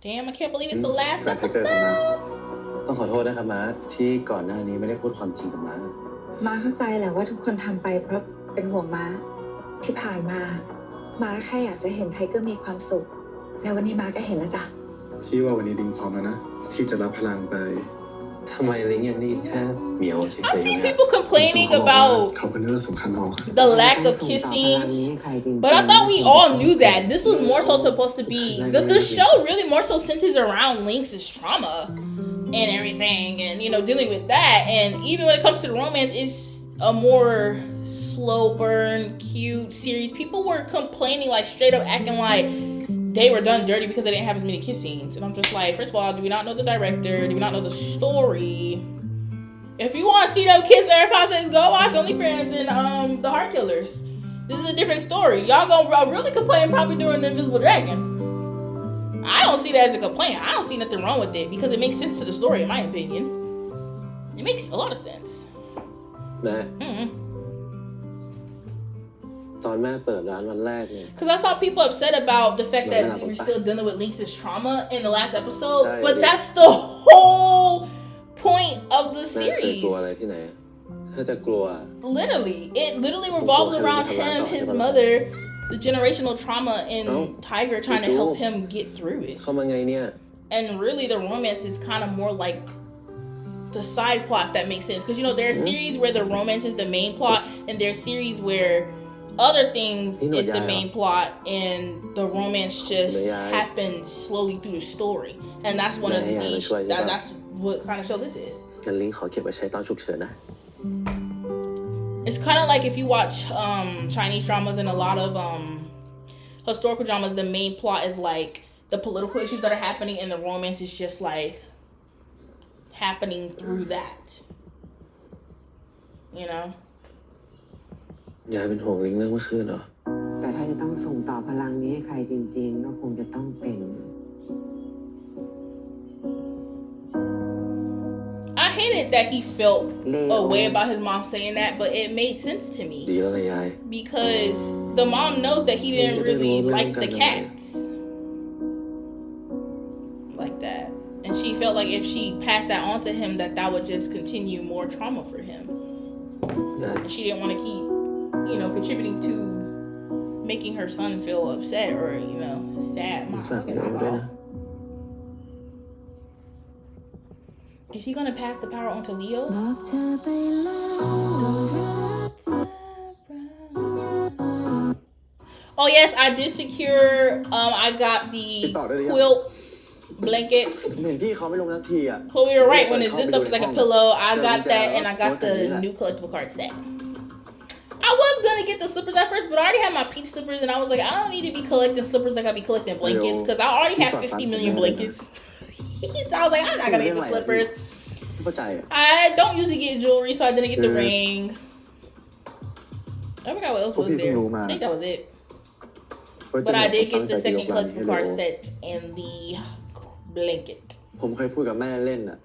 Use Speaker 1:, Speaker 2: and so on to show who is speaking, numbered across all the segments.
Speaker 1: Damn, I can't believe it's the last
Speaker 2: ไทเกอร์ครับ
Speaker 1: episode.
Speaker 2: ต้องขอโทษนะครับม้าที่ก่อนหน้านี้ไม่ได้พูดความจริงกับม้า
Speaker 3: ม้าเข้าใจแหละว่าทุกคนทำไปเพราะเป็นห่วงม้าที่ผ่านมาม้าแค่อยากจะเห็นไทเกอร์มีความสุขแล้ววันนี้ม้าก็เห็นแล้วจ้ะ
Speaker 4: พี่ว่าวันนี้ลิงพร้อมแล้วนะที่จะรับพลังไป
Speaker 2: ทำไมลิงอย่างนี้แค่เหมียวเฉย
Speaker 1: I've
Speaker 2: ๆ
Speaker 1: seen
Speaker 2: เนี่ย
Speaker 1: people complaining
Speaker 4: เขาบอกว่า
Speaker 1: about
Speaker 4: เขาเป็นเรื่องสำคัญของเขา
Speaker 1: the lack of kissing, but I thought we all knew that this was more so supposed to be the show really more so centers around Lynx's trauma and everything, and dealing with that. And even when it comes to the romance, it's a more slow burn, cute series. People were complaining, like straight up acting like they were done dirty because they didn't have as many kiss scenes. And I'm just like, first of all, do we not know the director? Do we not know the story? If you want to see them kiss every 5 seconds, go watch OnlyFans and The Heart Killers. This is a different story. Y'all gonna really complain probably during the Invisible Dragon. I don't see that as a complaint. I don't see nothing wrong with it because it makes sense to the story, in my opinion. It makes a lot of sense.
Speaker 2: แม่ตอนแม่เปิดร้านวันแรกเนี่ย
Speaker 1: Because I saw people upset about the fact that we were still dealing with Lynx's trauma in the last episode, but that's the whole point of the
Speaker 2: แม่เคย
Speaker 1: series.
Speaker 2: กลัวอะไรที่ไหนถ้าจะกลัว
Speaker 1: It literally revolves around him, his mother, the generational trauma, and Tiger trying to help him get through it.
Speaker 2: เข้ามาไงเนี่ย
Speaker 1: And really, the romance is kind of more like the side plot, if that makes sense. Because there are series where the romance is the main plot, and there are series where other things is the main plot, and the romance just happens slowly through the story. And that's one of the niche. That's what kind of show this is.
Speaker 2: งั้นลิงขอเก็บไว้ใช้ตอนฉุกเฉินนะ
Speaker 1: It's kind of like if you watch Chinese dramas and a lot of historical dramas, the main plot is like the political issues that are happening, and the romance is just like happening through that.
Speaker 2: ยายเป็นห่วงลิงเรื่องเมื่อคืนเหรอ
Speaker 5: แต่ถ้าจะต้องส่งต่อพลังนี้ให้ใครจริงๆก็คงจะต้องเป็น
Speaker 1: I hated that he felt a way about his mom saying that, but it made sense to
Speaker 2: ดี
Speaker 1: me
Speaker 2: แล้วไงยาย
Speaker 1: because the mom knows that he didn't really like the cats like that, and she felt like if she passed that on to him, that would just continue more trauma for him.
Speaker 2: ยาย
Speaker 1: And she didn't want to keep, contributing to making her son feel upset or sad.
Speaker 2: ฝากน้องด้วยนะ
Speaker 1: Is he gonna pass the power on to Leo? Oh yes, I did secure. I got the quilt blanket.
Speaker 2: เห็นพี่เขาไม่ลงทันทีอ่ะ
Speaker 1: So we were right when it zipped up it's like a pillow. I got that, and I got the new collectible card set. I was gonna get the slippers at first, but I already had my peach slippers, and I was like, I don't need to be collecting slippers like I be collecting blankets because I already have 50 million blankets. So I was like, I'm not gonna get the slippers.
Speaker 2: เข้าใจอ่ะ
Speaker 1: I don't usually get jewelry, so I didn't get the ring. I forgot what else was there. I think that was it. But I did get the second collectible card set and the blanket.
Speaker 2: ผมเคยพูดกับแม่เล่นอ่ะ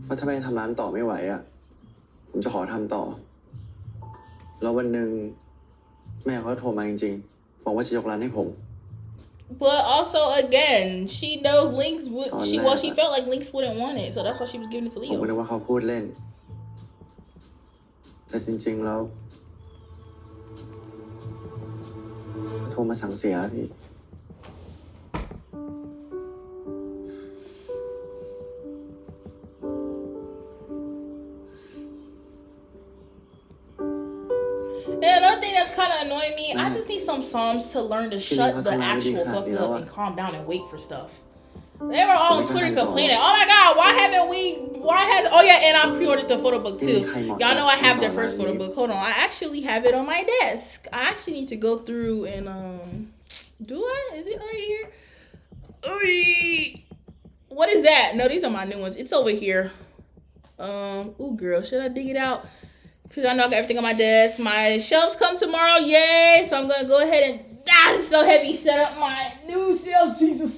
Speaker 2: ว่าถ้าแม่ทำร้านต่อไม่ไหวอ่ะผมจะขอทำต่อแล้ววันหนึ่งแม่เขาโทรมาจริงๆบอกว่าจะยกร้านให้ผม
Speaker 1: But also again, she knows Lynx would. She felt like Lynx wouldn't want it, so that's why she was giving it to
Speaker 2: ผมก็นึ
Speaker 1: Leo.
Speaker 2: กว่าเขาพูดเล่นแต่จริงๆแล้วเขาโทรมาสั่งเสียพี่
Speaker 1: And another thing that's kind of annoying me, I just need some Psalms to learn to shut the actual fuck up and calm down and wait for stuff. They were all on Twitter complaining, oh my god, oh yeah, and I pre-ordered the photo book too. Y'all know I have their first photo book. Hold on, I actually have it on my desk. I actually need to go through and, do I? Is it right here? What is that? No, these are my new ones. It's over here. Ooh girl, should I dig it out? Because I know I got everything on my desk. My shelves come tomorrow, yay! So I'm going to go ahead and, it's so heavy, set up my new shelves, Jesus.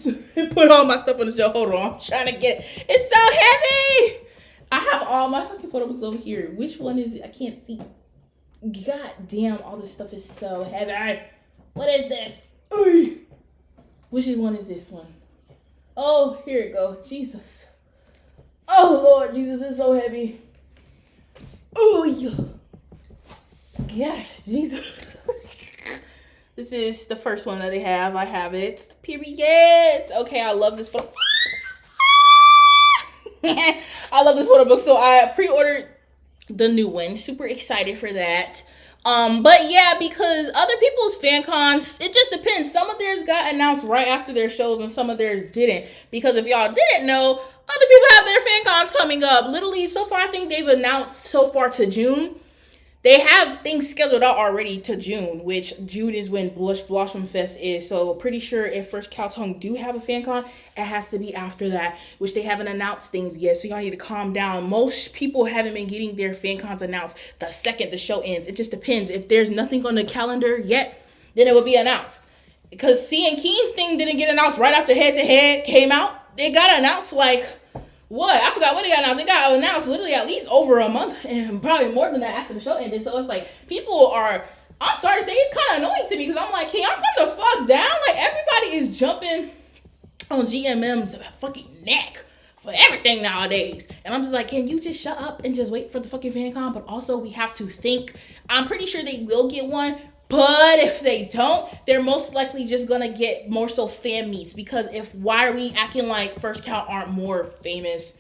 Speaker 1: Put all my stuff on the shelf. Hold on, I'm trying to get it. It's so heavy! I have all my fucking photo books over here. Which one is it? I can't see. God damn, all this stuff is so heavy. What is this? Which one is this one? Oh, here it goes. Jesus. Oh, Lord Jesus, it's so heavy. Oh, yeah. Yes, Jesus. This is the first one that they have. I have it. Period. Okay, I love this photo. I love this photo book. So I pre-ordered the new one. Super excited for that. But yeah, because other people's fan cons, it just depends. Some of theirs got announced right after their shows and some of theirs didn't. Because if y'all didn't know, other people have their fan cons coming up. Literally, so far, I think they've announced so far to June. They have things scheduled out already to June, which June is when Blush Blossom Fest is. So pretty sure if First Cow Tongue do have a fan con, it has to be after that, which they haven't announced things yet. So y'all need to calm down. Most people haven't been getting their fan cons announced the second the show ends. It just depends. If there's nothing on the calendar yet, then it will be announced. Because C and Keen's thing didn't get announced right after Head to Head came out. It got announced like... what? I forgot when it got announced. It got announced literally at least over a month and probably more than that after the show ended. So it's like people are, I'm sorry to say, it's kind of annoying to me because I'm like, can y'all come the fuck down? Like everybody is jumping on GMM's fucking neck for everything nowadays. And I'm just like, can you just shut up and just wait for the fucking fan con? But also we have to think, I'm pretty sure they will get one. But if they don't, they're most likely just gonna get more so fan meets, because why are we acting like First Count aren't more famous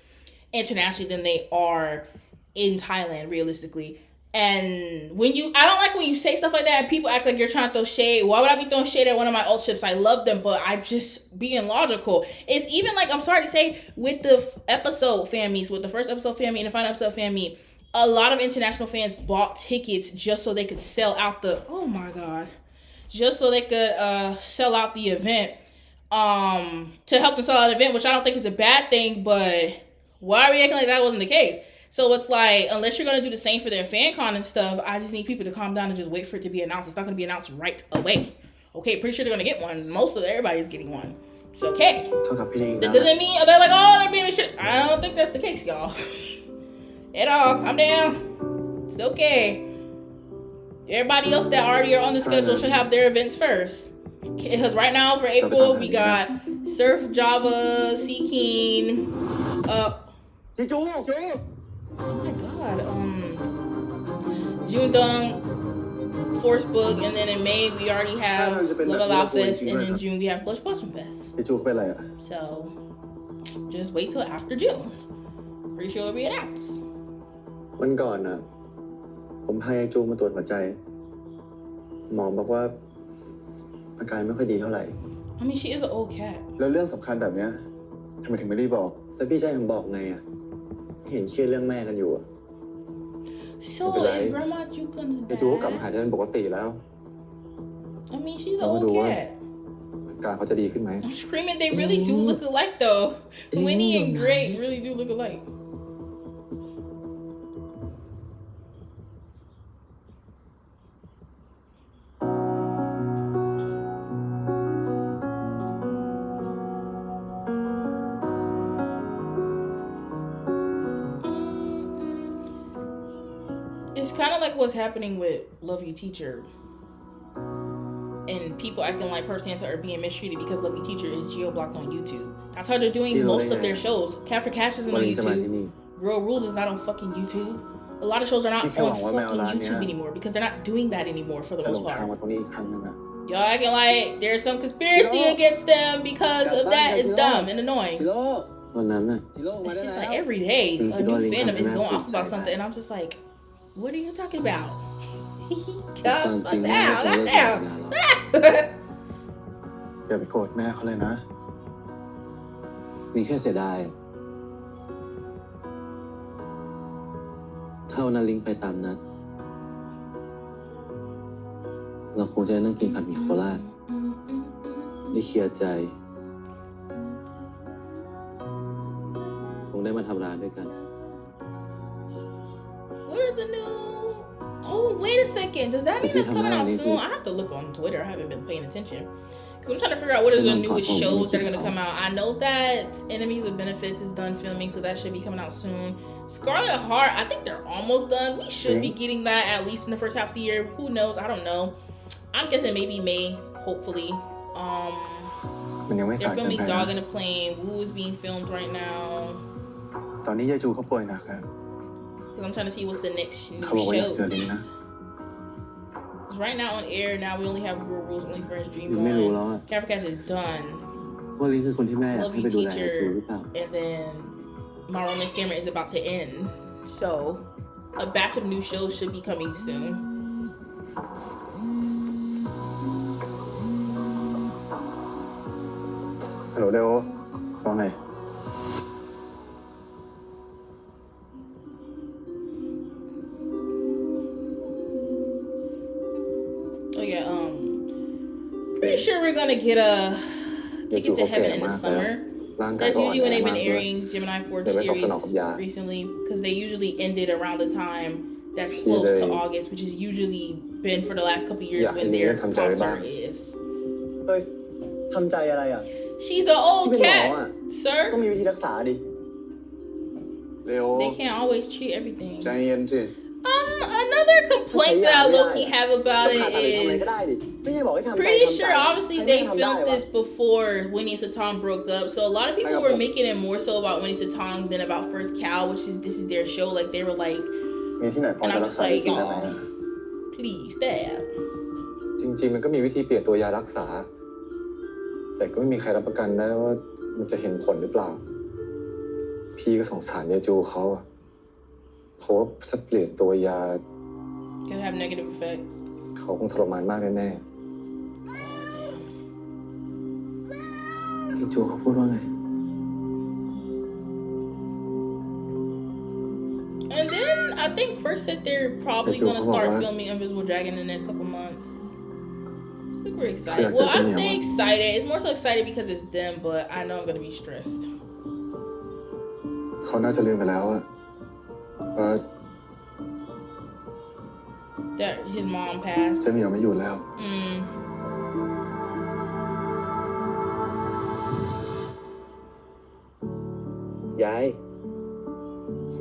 Speaker 1: internationally than they are in Thailand, realistically? And I don't like when you say stuff like that and people act like you're trying to throw shade. Why would I be throwing shade at one of my old ships? I love them, but I'm just being logical. It's even like, I'm sorry to say, with the episode fan meets, with the first episode fan meet and the final episode fan meet, a lot of international fans bought tickets just so they could sell out just so they could sell out the event, to help them sell out the event, which I don't think is a bad thing, but why are we acting like that wasn't the case? So it's like, unless you're going to do the same for their fan con and stuff, I just need people to calm down and just wait for it to be announced. It's not going to be announced right away. Okay, pretty sure they're going to get one. Most of everybody's getting one. It's okay. That doesn't mean, they're like, oh, they're being shit. I don't think that's the case, y'all. At all. Calm down. It's okay. Everybody else that already are on the schedule should have their events first. Because right now for April, we got Surf Java, Sea Keen, oh my god, June Force Book, and then in May we already have Love Lao Fest, and in June we have Blush Blossom Fest. So just wait till after June. Pretty sure it'll be announced.
Speaker 2: วันก่อนนะผมพาไอจูมาตรวจหัวใจหมอบอกว่าอาการไม่ค่อยดีเท่าไหร่
Speaker 1: I mean, she is an old cat.
Speaker 4: แล้วเรื่องสำคัญแบบเนี้ยทำไมถึงไม่รีบบอก
Speaker 2: แล้วพี่จะให้ผมบอกไงอ่ะเห็นเครียดเรื่องแม่กันอยู่อ่ะ
Speaker 1: So is Grandma Ju gonna
Speaker 4: ไอจูก็กลับมา
Speaker 1: die?
Speaker 4: หาเป็นปกติแล้ว
Speaker 1: I mean, she's an old cat.
Speaker 4: อาการเขาจะดีขึ้นไหม
Speaker 1: I'm screaming, they really do look alike though. Winnie and Great really do look alike. It's kind of like what's happening with Love You Teacher and people acting like Purse Santa are being mistreated because Love You Teacher is geo-blocked on YouTube. That's how they're doing most of their shows. Cat for Cash isn't on YouTube. Girl Rules is not on fucking YouTube. A lot of shows are not on fucking YouTube anymore because they're not doing that anymore for the most part. Y'all acting like there's some conspiracy against them because of that. It's dumb and annoying. It's just like every day a new fandom is going off about something and I'm just like, what are you talking about? Calm down.
Speaker 4: อย่าไปโกรธแม่เขาเลยนะ
Speaker 6: มีแค่เสียดายถ้าวันนั้นลิงไปตามนัดเราคงจะนั่งกินผัดหมี่โคราชได้เคลียร์ใจคงได้มาทำร้านด้วยกัน
Speaker 1: What are the new... Oh, wait a second. Does that mean it's coming out soon? I have to look on Twitter. I haven't been paying attention. Because I'm trying to figure out what are the newest shows that are going to come out. I know that Enemies with Benefits is done filming, so that should be coming out soon. Scarlet Heart, I think they're almost done. We should be getting that at least in the first half of the year. Who knows? I don't know. I'm guessing maybe May, hopefully.
Speaker 4: มันยังไม่
Speaker 1: They're
Speaker 4: สายเกิน
Speaker 1: filming
Speaker 4: ไป
Speaker 1: Dog
Speaker 4: นะ
Speaker 1: in a Plane. Woo is being filmed right now.
Speaker 4: ตอนนี้ยายจูเขาป่วยหนักแล้ว
Speaker 1: Because I'm trying to see what's the next
Speaker 4: เขา
Speaker 1: new
Speaker 4: บอกว่าอยาก
Speaker 1: show.
Speaker 4: เจอลิงนะ
Speaker 1: Right now on air, now we only have Girl Rules Only Friends Dream
Speaker 6: ยังไม่รู้แล้ว
Speaker 1: On.
Speaker 6: อะ
Speaker 1: Cafcast is done.
Speaker 6: ว่าลิงคือคนที่แม่อยาก
Speaker 1: Love
Speaker 6: ให้
Speaker 1: You
Speaker 6: ไปดูแลจู
Speaker 1: Teacher,
Speaker 6: หรือเปล่า
Speaker 1: and then My Romance Scammer is about to end. So a batch of new shows should be coming soon.
Speaker 4: ฮัลโหลเดโอว่าไง
Speaker 1: Oh yeah, pretty sure we're gonna get a Ticket to Heaven in the summer.
Speaker 2: ร่างกาย
Speaker 1: That's
Speaker 2: ก็อ่อน
Speaker 1: usually
Speaker 2: แอ
Speaker 1: when they've
Speaker 2: มา
Speaker 1: been
Speaker 2: กด้วย
Speaker 1: airing Gemini Forge
Speaker 2: They make up
Speaker 1: series
Speaker 2: for Knock-Up, yeah.
Speaker 1: recently, because they usually ended around the time that's close to
Speaker 2: they-
Speaker 1: August, which has usually been for the last couple years
Speaker 2: Yeah,
Speaker 1: when
Speaker 2: and
Speaker 1: their
Speaker 2: they come to everybody.
Speaker 1: concert is.
Speaker 7: เฮ้ย ทำใจอะไรอ่ะ
Speaker 1: She's an old
Speaker 7: ที่เป็นหมอ
Speaker 1: cat,
Speaker 7: อ่ะ
Speaker 1: sir.
Speaker 7: ต้องมีวิธีรักษาดิ
Speaker 2: เลโอ
Speaker 1: They can't always treat everything.
Speaker 2: ใจเย็นสิ
Speaker 1: Another complaint that I low-key have about
Speaker 7: ก็ผ่าตัดหรือทำอะไร
Speaker 1: it
Speaker 7: ก็ได้
Speaker 1: is
Speaker 7: ดิ ไม่ใช่บอกให้ทำใจ
Speaker 1: pretty
Speaker 7: ทำใจ
Speaker 1: sure obviously
Speaker 7: ใคร
Speaker 1: they
Speaker 7: ไม่ทำได้
Speaker 1: filmed
Speaker 7: วะ
Speaker 1: this before Winnie Satong broke up, so a lot of people were making it more so about Winnie Satong than about First Cow, which is this is their show. Like they were like,
Speaker 4: มีที่ไหนพอ
Speaker 1: and
Speaker 4: จะ
Speaker 1: I'm
Speaker 4: รัก
Speaker 1: just
Speaker 4: ษา
Speaker 1: like,
Speaker 4: ได้ไหม
Speaker 1: oh, please, stop.
Speaker 4: จริง ๆ มันก็มีวิธีเปลี่ยนตัวยารักษา แต่ก็ไม่มีใครรับประกันได้ว่ามันจะเห็นผลหรือเปล่า พี่ก็สงสารยายจูเขาอะเพราะว่าถ้าเปลี่ยนตัวยา
Speaker 1: Can have negative effects.
Speaker 4: เขาคงทรมานมากแน่ๆยายจูเขาพูดว่าไง
Speaker 1: And then I think first that they're probably
Speaker 4: That's
Speaker 1: gonna
Speaker 4: your
Speaker 1: start
Speaker 4: point, right?
Speaker 1: filming Invisible Dragon in the next couple months. Super
Speaker 4: Yeah,
Speaker 1: excited. Well, I
Speaker 4: definitely,
Speaker 1: say
Speaker 4: yeah.
Speaker 1: excited. It's more so excited because it's them, but I know I'm gonna be stressed.
Speaker 4: เขาน่าจะลืมไปแล้วอะว่า
Speaker 1: That his mom passed.
Speaker 4: เจ๊เหมียวไม่อยู่แล้ว
Speaker 1: Mm.
Speaker 6: ยาย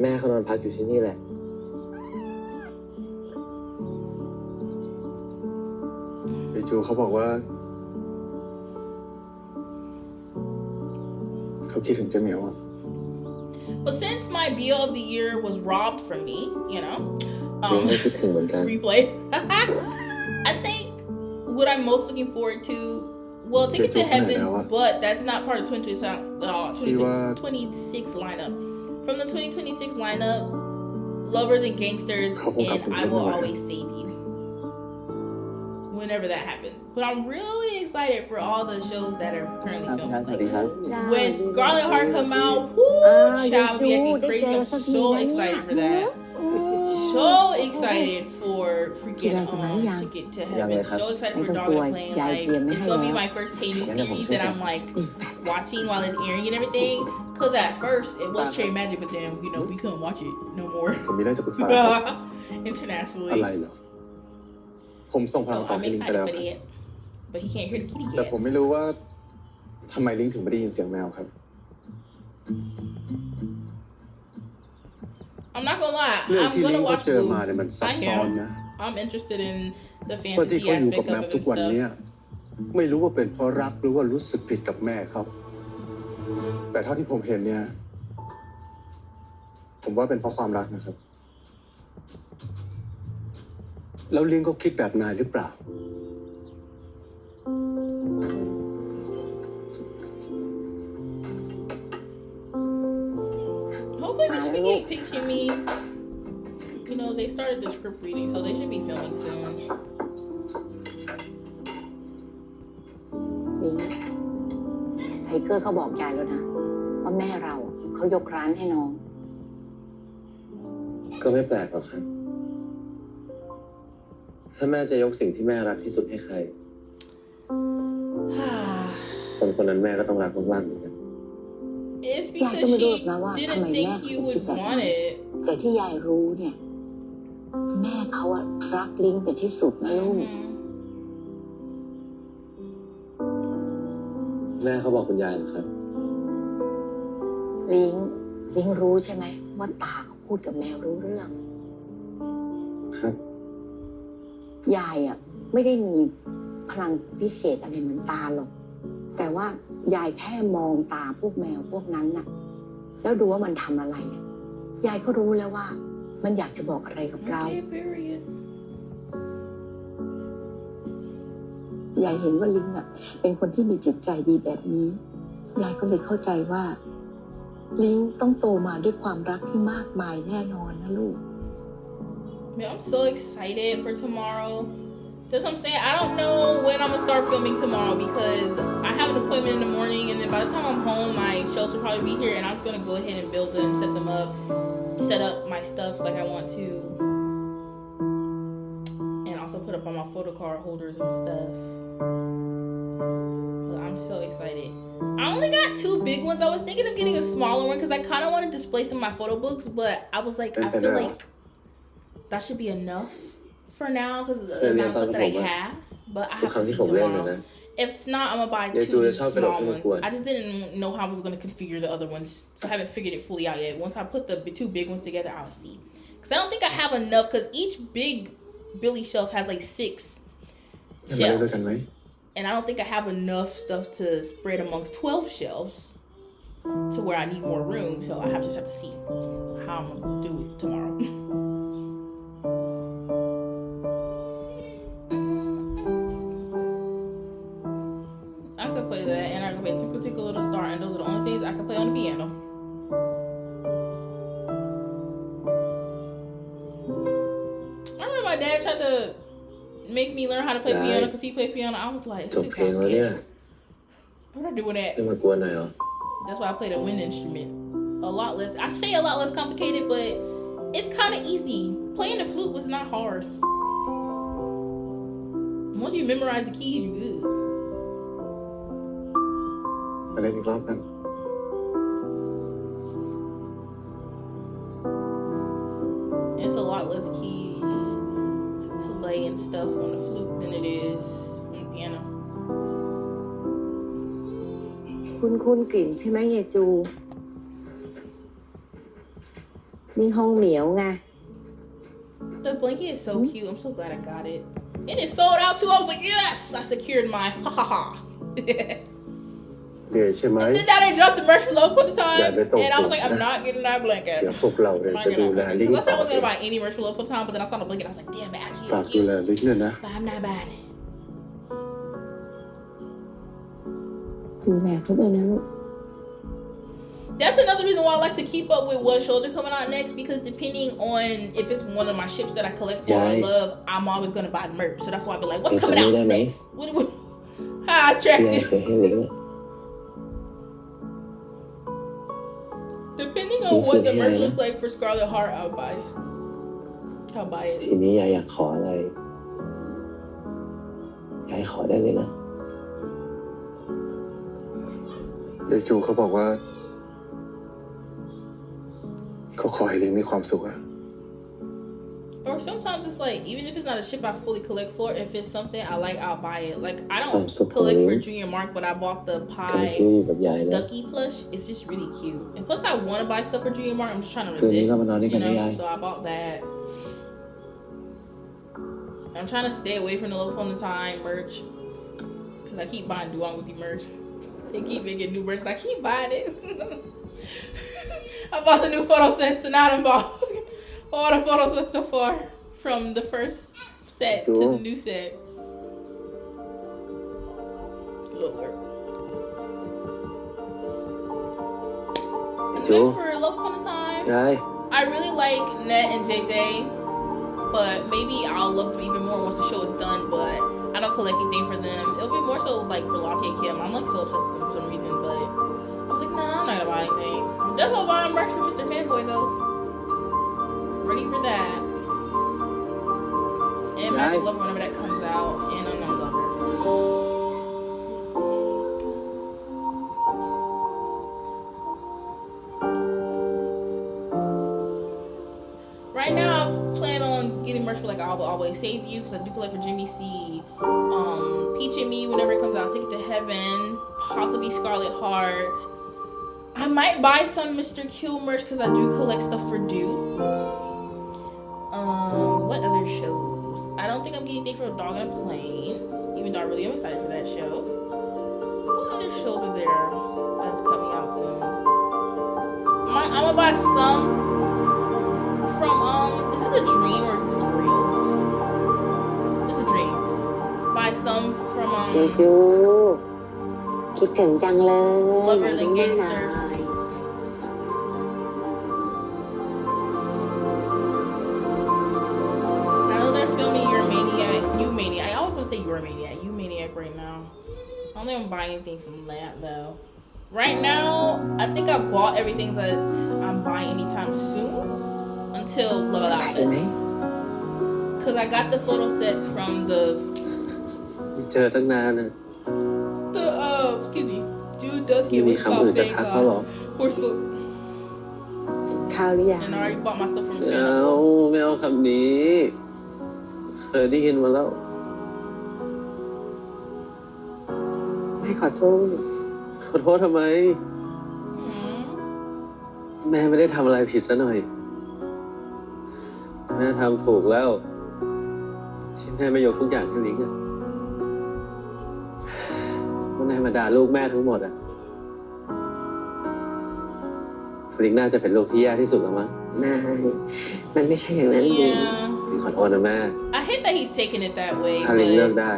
Speaker 6: แม่เขานอนพักอยู่ที่นี่แหละ
Speaker 4: ยายจูเขาบอกว่า เขาคิดถึงเจ๊เหมียวอะ
Speaker 1: But since my BO of the year was robbed from me, you know,
Speaker 6: ลิงก็คิดถึงเหมือนกัน
Speaker 1: replay. I think what I'm most looking forward to, well, Ticket to Heaven, but that's not part of 2026 lineup. From the 2026 lineup, Lovers and Gangsters, and I Will Always Save You. Whenever that happens. But I'm really excited for all the shows that are currently filming. Like, when Scarlet Heart come out, whoo, child, we acting crazy. I'm so excited for that. So excited for freaking Ticket to Heaven. So excited for Dog and Plane. Like, it's gonna be my first K-New series that I'm like watching while it's airing and everything. Cause at first it was Cherry Magic, but then you know we couldn't watch it no more
Speaker 2: ผมมีเรื่องจะปรึกษาครับ
Speaker 1: internationally.
Speaker 2: อะไรเหรอ ผมส่งพลัง
Speaker 1: So
Speaker 2: ต่อ
Speaker 1: I'm
Speaker 2: ให้ลิงไป
Speaker 1: excited
Speaker 2: แล้ว
Speaker 1: for
Speaker 2: ครับ
Speaker 1: that. But he can't hear the kitty
Speaker 2: แต่
Speaker 1: cat.
Speaker 2: ผมไม่รู้ว่าทำไมลิงถึงไม่ได้ยินเสียงแมวครับ
Speaker 1: I'm not gonna lie.
Speaker 8: เรื่อง
Speaker 1: I'm
Speaker 8: ที่ลิง
Speaker 1: gonna
Speaker 8: เขา
Speaker 1: watch
Speaker 8: เจอ
Speaker 1: Blue.
Speaker 8: มาเนี่ยมันซับ
Speaker 1: I
Speaker 8: ซ้อน
Speaker 1: am.
Speaker 8: นะ
Speaker 1: I'm interested in the
Speaker 8: เพราะที่
Speaker 1: fantasy
Speaker 8: เขาอยู่กับ
Speaker 1: aspect
Speaker 8: แม
Speaker 1: of
Speaker 8: ป
Speaker 1: it
Speaker 8: ทุ
Speaker 1: and
Speaker 8: กวัน
Speaker 1: stuff.
Speaker 8: เนี้ยไม่รู้ว่าเป็นเพราะรักหรือว่ารู้สึกผิดกับแม่เขา
Speaker 2: แต่เท่าที่ผมเห็นเนี่ย ผมว่าเป็นเพราะความรักนะครับ
Speaker 8: แล้วลิงก็คิดแบบนายหรือเปล่า
Speaker 1: Hopefully we should be getting picture me. You know, they started the script reading, so they should be filming soon.
Speaker 9: นี่ไทเกอร์เขาบอกยายแล้วนะ ว่าแม่เราเขายกร้านให้น้อง
Speaker 6: ก็ไม่แปลกหรอกครับ ถ้าแม่จะยกสิ่งที่แม่รักที่สุดให้ใคร คนคนนั้นแม่ก็ต้องรักมากๆเหมือนกัน
Speaker 1: It's because she didn't think you would want it.
Speaker 9: แต่ที่ยายรู้เนี่ย แม่เขาอะรักลิงเป็นที่สุดนะลูก
Speaker 6: แม่เขาบอกคุณยายเหรอครับ
Speaker 9: ลิงรู้ใช่ไหมว่าตาเขาพูดกับแมวรู้เรื่อง
Speaker 6: ครับ
Speaker 9: ยายอะไม่ได้มีพลังพิเศษอะไรเหมือนตาหรอก แต่ว่ายายแค่มองตาพวกแมวพวกนั้นน่ะ แล้วดูว่ามันทำอะไรเนี่ยยายก็รู้แล้วว่า มันอยากจะบอกอะไรกับเรา
Speaker 1: Okay, period.
Speaker 9: ยายเห็นว่าลิงอ่ะ เป็นคนที่มีจิตใจดีแบบนี้ยายก็เลยเข้าใจว่า ลิงต้องโตมาด้วยความรักที่มากมายแน่นอนนะลูก
Speaker 1: Man, I'm so excited for tomorrow. That's what I'm saying. I don't know when I'm gonna start filming tomorrow because I have an appointment in the morning, and then by the time I'm home, my shows will probably be here, and I'm just gonna go ahead and build them, set them up, set up my stuff like I want to, and also put up on my photo card holders and stuff. But I'm so excited. I only got 2 big ones. I was thinking of getting a smaller one because I kind of want to display some of my photo books, but I was like, I feel like that should be enough for now because of the amount of stuff that I have. But I have to see tomorrow. If it's not, I'm gonna buy 2 small ones. I just didn't know how I was gonna configure the other ones, so I haven't figured it fully out yet. Once I put the 2 big ones together, I'll see. Because I don't think I have enough. Because each big Billy shelf has like 6 shelves, and I don't think I have enough stuff to spread amongst 12 shelves to where I need more room. So I just have to see how I'm gonna do it tomorrow. I could play that, and I could play Tinkle Tinkle Little Star, and those are the only things I can play on the piano. I remember my dad tried to make me learn how to play piano because he played piano. I was like,
Speaker 6: จบเพลงแล้วเนี่ย
Speaker 1: I'm not doing that.
Speaker 6: ไม่มากวนหน่อยเหรอ
Speaker 1: That's why I played a wind instrument. A lot less. I say a lot less complicated, but it's kind of easy. Playing the flute was not hard. Once you memorize the keys, you good.
Speaker 2: มาเล่นอีกรอบกัน
Speaker 1: It's a lot less keys to play and stuff on the flute than it is on the piano.
Speaker 9: คุณกลิ่นใช่ไหมยายจูนี่ห้องเหมียวไง
Speaker 1: The blanket is so cute. I'm so glad I got it. And it sold out too. I was like, yes, I secured mine. Ha ha ha.
Speaker 8: เหนื่อยใช่ไหม
Speaker 1: And then now they dropped the merch for low for the time.
Speaker 8: Yeah, they don't
Speaker 1: And I was
Speaker 8: do
Speaker 1: like, I'm
Speaker 8: that.
Speaker 1: not getting that blanket.
Speaker 8: เดี๋ยวพวกเราเนี่ย
Speaker 1: I'm
Speaker 8: จะ
Speaker 1: not
Speaker 8: ดูแล
Speaker 1: getting
Speaker 8: ลิง
Speaker 1: that blanket. 'Cause I
Speaker 8: ต่
Speaker 1: said I
Speaker 8: อ
Speaker 1: wasn't gonna buy any merch for low for the time, but then I saw the blanket. I was like, damn, it actually
Speaker 8: ฝาก
Speaker 1: is
Speaker 8: ดูแล
Speaker 1: cute.
Speaker 8: ลิงด้วยนะ
Speaker 1: But I'm not bad.
Speaker 9: ดูแลเขาด้วยนะลูก
Speaker 1: That's another reason why I like to keep up with what shows are coming out next, because depending on if it's one of my ships that I collect for or love, I'm always gonna buy the merch. So that's why I'll be like, what's coming out next? How I track
Speaker 6: ที่
Speaker 1: it.
Speaker 6: เคยให้ลิงอะ
Speaker 1: Depending on what the merch looks like for Scarlet Heart, I'll buy it.
Speaker 6: ทีนี้ยายอยากขออะไรยายขอได้เลยนะ
Speaker 2: เด็กจูเขาบอกว่าเขาขอให้ลิงมีความสุขอะ
Speaker 1: Or sometimes it's like, even if it's not a ship I fully collect for, if it's something I like, I'll buy it. Like, I don't collect for Junior Mark, but I bought the
Speaker 6: การ
Speaker 1: Pie
Speaker 6: ที่อยู่กับยายนะ
Speaker 1: Ducky plush. It's just really cute. And plus, I want to buy stuff for Junior Mark. I'm just trying to
Speaker 6: คืนนี้
Speaker 1: resist,
Speaker 6: ก็มานอนด้วยกันได้
Speaker 1: you
Speaker 6: ยาย
Speaker 1: know? So I bought that. I'm trying to stay away from the Love Upon the Time merch, because I keep buying Duong with the merch. They keep making new merch, and I keep buying it. I bought the new photo sets, and now I bought all the photo sets so far, from the first set to the new set. Lord. And then for Love Upon a Time,
Speaker 6: ยาย
Speaker 1: I really like Net and JJ, but maybe I'll love them even more once the show is done. But I don't collect anything for them. It'll be more so like for Lottie and Kim. I'm like so obsessed with them for some reason, but I was like, nah, I'm not gonna buy anything. I'm definitely buying merch for Mr. Fanboy though. Ready for that. And Magic Lover whenever that comes out, and Unknown Lover. Right now, I plan on getting merch for like I Will Always Save You, because I do collect for Jimmy C. Peach and Me whenever it comes out. Take It to Heaven. Possibly Scarlet Heart. I might buy some Mr. Kill merch because I do collect stuff for Do. What other shows? I don't think I'm getting anything for A Dog on a Plane, even though I really am excited for that show. What other shows are there that's coming out soon? I'm gonna buy some from is this a dream or is this real? It's a dream. Buy some from
Speaker 5: เยจูคิดถึงจังเลย
Speaker 1: Lovers and Gangsters. I know they're filming Your Maniac, You Maniac. I always want to say Your Maniac, You Maniac right now. I don't think I'm buying anything from that though. Right now, I think I bought everything that I'm buying anytime soon until Love
Speaker 5: สบายดีไหม
Speaker 1: Office. Because I got the photo sets from the
Speaker 6: เจอตั้งนานนะ
Speaker 1: excuse me, Dude Ducky
Speaker 6: ไม่มี
Speaker 1: was
Speaker 6: คำอื่น
Speaker 1: called
Speaker 6: จะ
Speaker 1: Fake
Speaker 6: ทักแล้วหรอ
Speaker 1: Horse Book.
Speaker 5: ข้าวหรือยัง
Speaker 1: And I already bought my stuff from
Speaker 6: ไม่
Speaker 1: Sam.
Speaker 6: เอาไม่เอาคำนี้ เคยได้ยินมาแล้ว
Speaker 5: แม่ขอโทษ
Speaker 6: ขอโทษทำไม แม่ไม่ได้ทำอะไรผิดซะหน่อย แม่ทำถูกแล้ว ที่แม่ไม่ยกทุกอย่างให้ลิงอะแม่มาด่าลูกแม่ทั้งหมดอะลิงน่าจะเป็นลูกที่แย่ที่สุดแล้วมั้ง
Speaker 5: ไม่มันไม่ใช่อย่างนั้นลิง
Speaker 1: Yeah.
Speaker 6: ลิงขอโทษนะแม่
Speaker 1: I hate that he's taking it that way.
Speaker 6: ถ้าลิงเลือก
Speaker 1: But
Speaker 6: ได้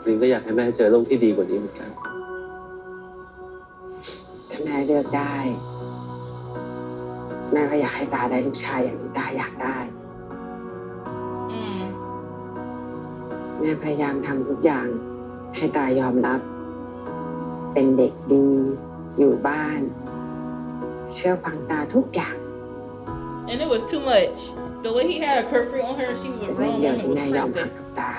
Speaker 6: ลิงก็อยากให้แม่เจอลูกที่ดีกว่านี้เหมือนกัน
Speaker 5: ถ้าแม่เลือกได้ แม่ก็อยากให้ตาได้ลูกชายอย่างที่ตาอยากได้
Speaker 1: mm,
Speaker 5: แม่พยายามทำทุกอย่าง ให้ตายอมรับ เป็นเด็กดี อยู่บ้าน เชื่อฟังตาทุกอย่าง
Speaker 1: and it was too much. The way he had a curfew on her, she was a
Speaker 5: เรื่อง
Speaker 1: grown
Speaker 5: เดียว
Speaker 1: woman
Speaker 5: ที่
Speaker 1: was
Speaker 5: แม่ยอม
Speaker 1: crazy.
Speaker 5: หักกับตา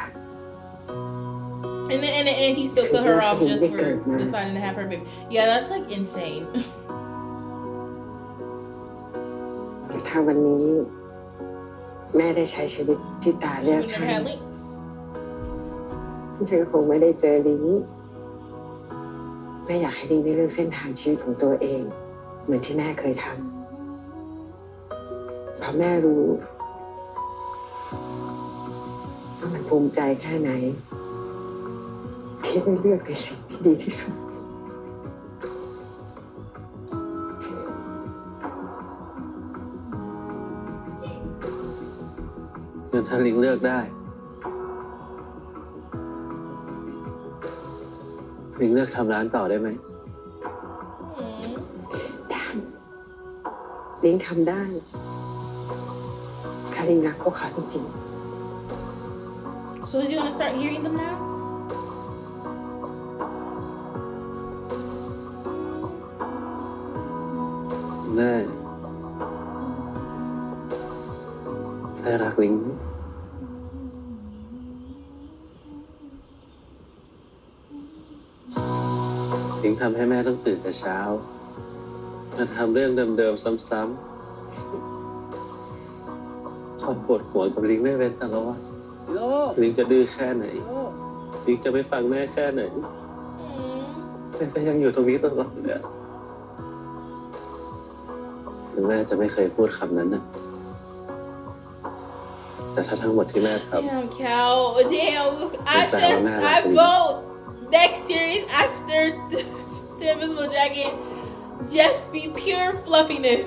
Speaker 1: And he still cut her off just for deciding to have her baby. Yeah, that's like insane.
Speaker 5: ถ้าวันนี้ แม่ได้ใช้ชีวิตที่ตา
Speaker 1: She
Speaker 5: เลือก
Speaker 1: would never
Speaker 5: ให้
Speaker 1: had links.
Speaker 5: แม่คงไม่ได้เจอลิงแม่อยากให้ลิงได้เลือกเส้นทางชีวิตของตัวเอง เหมือนที่แม่เคยทำเพราะแม่รู้ว่ามันภูมิใจแค่ไหน ที่ได้เลือกในสิ่งที่ดีที่สุด
Speaker 6: งั้นถ้าลิงเลือกได้ ลิงเลือกทำร้านต่อได้ไหม
Speaker 1: Mm.
Speaker 5: ได้ลิงทำได้ถ้าลิงรักพวกเขาจริง
Speaker 1: So is he gonna start hearing them now?
Speaker 6: แม่รักลิงไหมลิงทำให้แม่ต้องตื่นแต่เช้า มาทำเรื่องเดิมๆซ้ำๆความปวดหัวกับลิงไม่เว้นแต่ละวันลิงจะดื้อแค่ไหน ลิงจะไม่ฟังแม่แค่ไหน แม่ก็ยังอยู่ตรงนี้ตลอดเลยอะถึงแม่จะไม่เคยพูดคำนั้นนะแต่ถ้าทั้งหมดที่แม่ท
Speaker 1: Damn, Cal. Damn.
Speaker 6: Yes,
Speaker 1: I vote next series after the Invisible Jacket just be pure fluffiness.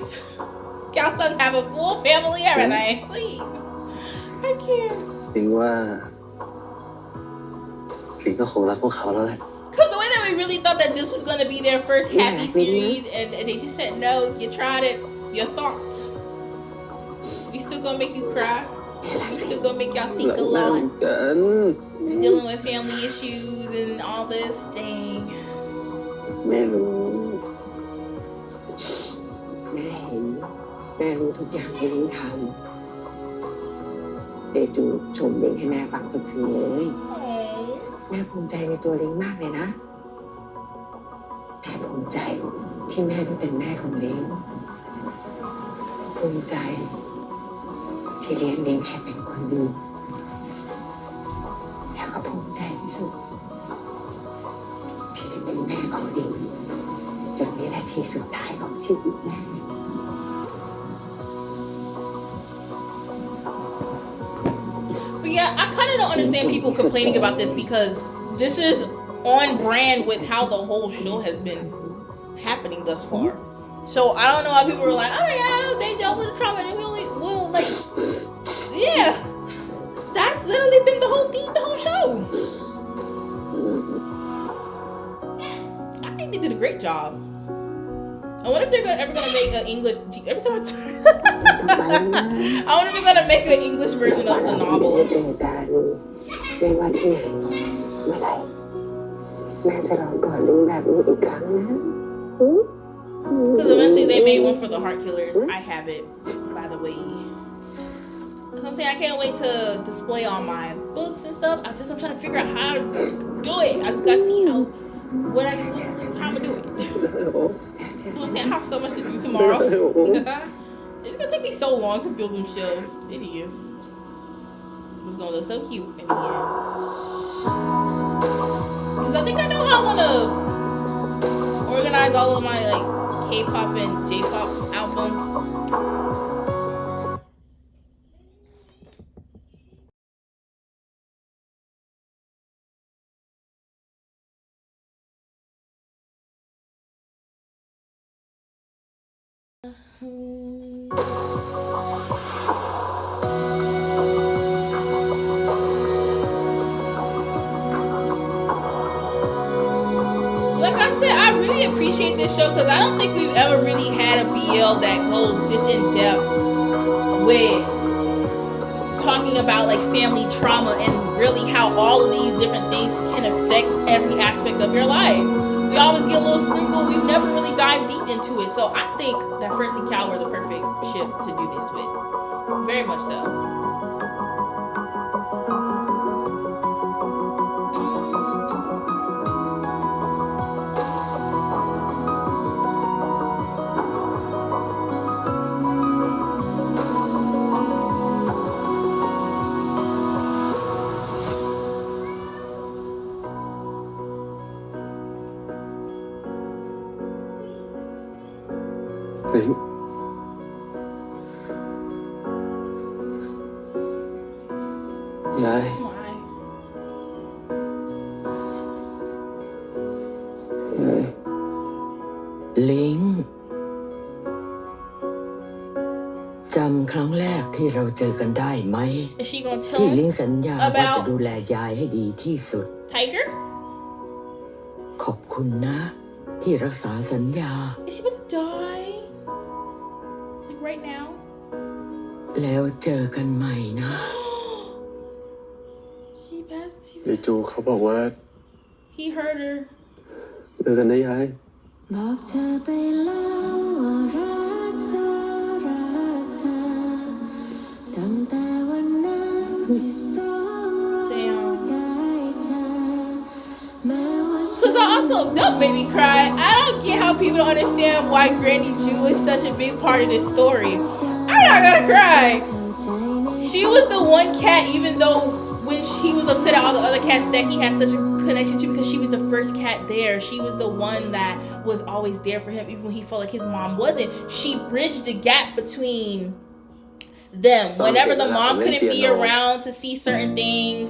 Speaker 1: Cal Sung have a full family, everything. Please. I can't.
Speaker 6: ำลิงว่าลิงก็คงรักพวกเขาแล้วแหละ
Speaker 1: Because the way that we really thought that this was going to be their first happy
Speaker 5: Yeah, really?
Speaker 1: series, and they just said, no, you tried it. Your thoughts. We still going to make you cry. We still going to make y'all
Speaker 6: ห
Speaker 1: think
Speaker 6: ลั
Speaker 1: a
Speaker 6: งหน้า
Speaker 1: lot.
Speaker 6: เหมือนกัน
Speaker 1: Dealing with family issues and all this. Dang.
Speaker 6: ไม่รู้
Speaker 5: ๆ แม่เห็น แม่รู้ทุกอย่างที่ลิงทำเดจูชมลิงให้แม่ฟังทุกทีเลย
Speaker 1: Aww.
Speaker 5: แม่ภูมิใจในตัวลิงมากเลยนะ แม่ภูมิใจที่แม่ได้เป็นแม่ของลิง ภูมิใจที่เลี้ยงลิงให้เป็นคนดี แล้วก็ภูมิใจที่สุด ที่ได้เป็นแม่ของลิงจนวินาทีสุดท้ายของชีวิตแม่
Speaker 1: But yeah, I kind of don't understand people complaining about this because this is on brand with how the whole show has been happening thus far. So I don't know why people were like, oh yeah, they dealt with the trauma and we only will like, yeah, that's literally been the whole theme, the whole show. I think they did a great job. I wonder if they're ever gonna make an English. Every time I wonder if they're gonna make an English version of the novel.
Speaker 5: ไม่ว่าที่ไหนเมื่อไหร่แม่จะรอกอดลิงแบบนี้อีกครั้งนะ
Speaker 1: Because eventually they made one for the Heart Killers. I have it, by the way. That's what I'm saying. I can't wait to display all my books and stuff. I'm trying to figure out how to do it. I just gotta see how I'm gonna do it. You know what I'm saying? I have so much to do tomorrow. It's gonna take me so long to build them shelves. It is. It's gonna look so cute in the end. Because I think I know how I wanna organize all of my like K-pop and J-pop albums. Like I said, I really appreciate this show because I don't think we've ever really had a BL that goes this in depth with talking about like family trauma and really how all of these different things can affect every aspect of your life. We always get a little sprinkle. We've never really dived deep into it. So I think that First and Cal were the perfect ship to do this with. Very much so.
Speaker 2: Yay. Yay.
Speaker 10: ลิงจำครั้งแรกที่เราเจอกันได้ไหม
Speaker 1: Is she gonna tell
Speaker 10: ที่ลิง
Speaker 1: him
Speaker 10: สัญญาว่าจะ
Speaker 1: about
Speaker 10: ดูแลยายให้ดีที่สุด
Speaker 1: Tiger?
Speaker 10: ขอบคุณนะที่รักษาสัญญา
Speaker 1: Is she about to die? Like right now?
Speaker 10: แล้วเจอกันใหม่นะ
Speaker 1: She passed.
Speaker 2: ยายจูเขาบอกว่า
Speaker 1: He heard her.
Speaker 6: เจอกันนะยาย
Speaker 9: บอกเธอไปแล้วว่ารักเธอรักเธอตั้งแต่วันนั้นที่สองเราได้เจอแม้ว่า
Speaker 1: Cause I also don't make me cry. I don't get how people don't understand why Granny Jew is such a big part of this story. I'm not gonna cry. She was the one cat, even though when he was upset at all the other cats that he had such a connection to because she was the first cat there. She was the one that was always there for him even when he felt like his mom wasn't. She bridged the gap between them. Whenever the mom couldn't be around to see certain things,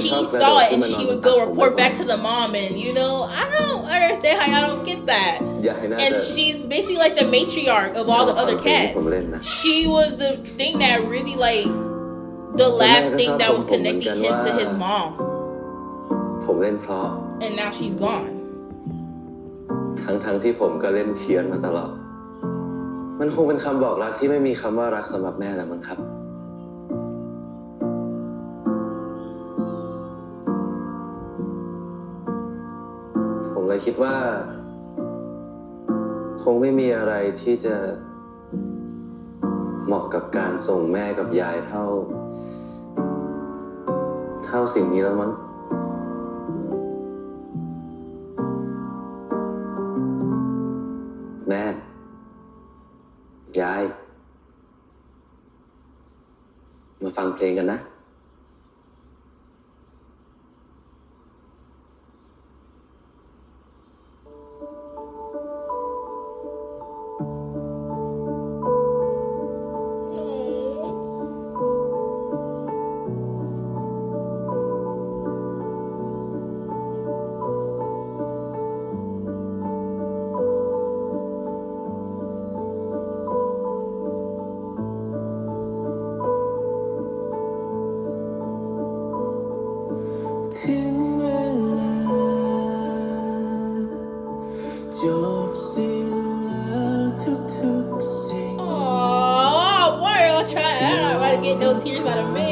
Speaker 1: she saw it and she would go report back to the mom. And you know, I don't understand how y'all don't get that. And she's basically like the matriarch of all the other cats. She was the thing that really like the last thing that was connecting him to his mom.
Speaker 6: ผมเล่นเพราะ
Speaker 1: And now she's gone.
Speaker 6: ทั้งที่ผมก็เล่นเพี้ยนมาตลอด มันคงเป็นคำบอกรักที่ไม่มีคำว่ารักสำหรับแม่แล้วมั้งครับ ผมเลยคิดว่า คงไม่มีอะไรที่จะเหมาะกับการส่งแม่กับยายเท่าสิ่งนี้แล้วมั้ง แม่ ยาย มาฟังเพลงกันนะ
Speaker 1: Oh. Oh, why are y'all trying? I'm not about to get no tears out of me.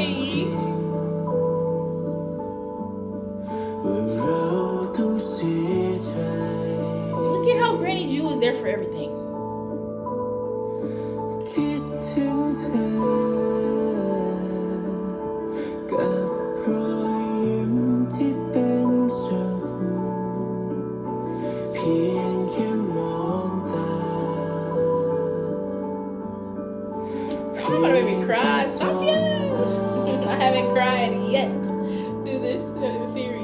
Speaker 1: Look at how Granny Jew was there for everything. I'm gonna make me cry. Stop it! I haven't cried yet through this series.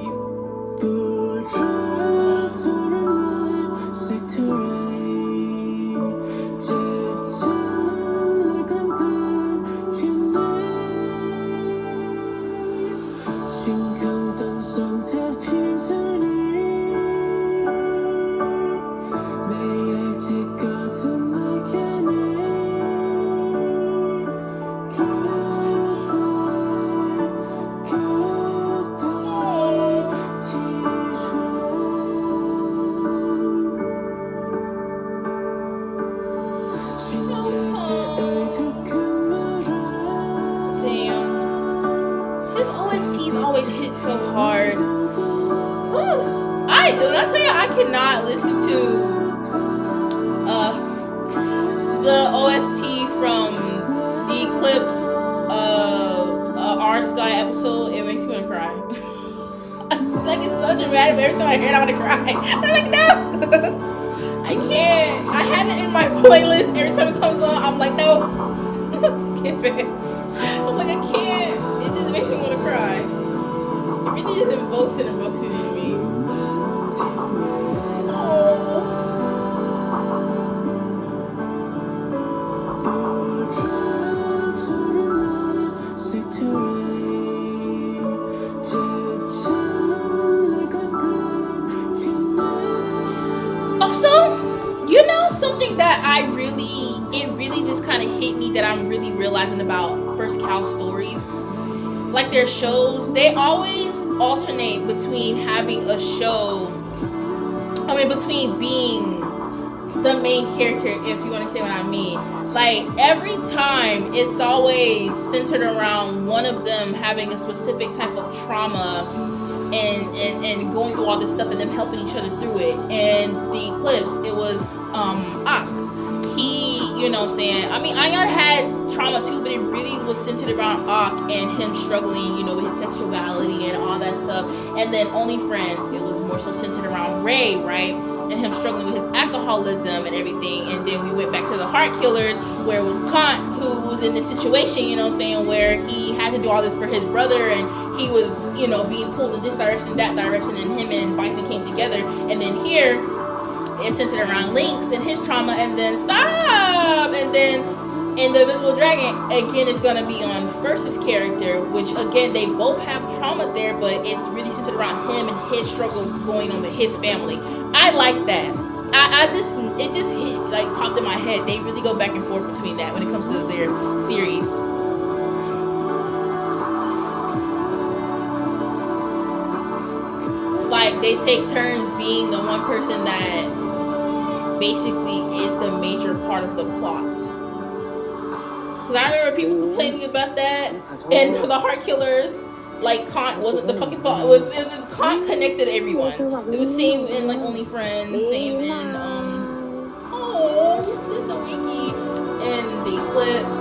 Speaker 1: I cannot listen to the OST from the Eclipse Our Sky episode. It makes me want to cry. Like, it's so dramatic, but every time I hear it, I want to cry. I'm like, no! I can't. I have it in my playlist. Every time it comes on, I'm like, no. Skip it. I'm like, I can't. It just makes me want to cry. It really just invokes it in me. Something that it really just kind of hit me that I'm really realizing about First Cow Stories, like their shows, they always alternate between having a show, between being the main character, if you want to say what I mean. Like, every time it's always centered around one of them having a specific type of trauma and going through all this stuff and them helping each other through it. And the Eclipse, it was Ak. He, you know what I'm saying? Ayan had trauma too, but it really was centered around Ak and him struggling, with his sexuality and all that stuff. And then Only Friends, it was more so centered around Ray, right? And him struggling with his alcoholism and everything. And then we went back to the Heart Killers, where it was Kant who was in this situation, you know what I'm saying, where he had to do all this for his brother, and he was, being pulled in this direction, that direction, and him and Bison came together. And then here, it's centered around Lynx and his trauma, and then and then in the Invisible Dragon, again, it's gonna be on First's character, which again, they both have trauma there, but it's really centered around him and his struggle going on with his family. I like that. It just hit, like, popped in my head. They really go back and forth between that when it comes to their series. Like, they take turns being the one person that basically is the major part of the plot. Because I remember people complaining about that, and for the Heart Killers, like, Kant wasn't the fucking plot. Kant connected everyone. It was same in, like, Only Friends, same in this is the Wiki, and the Eclipse.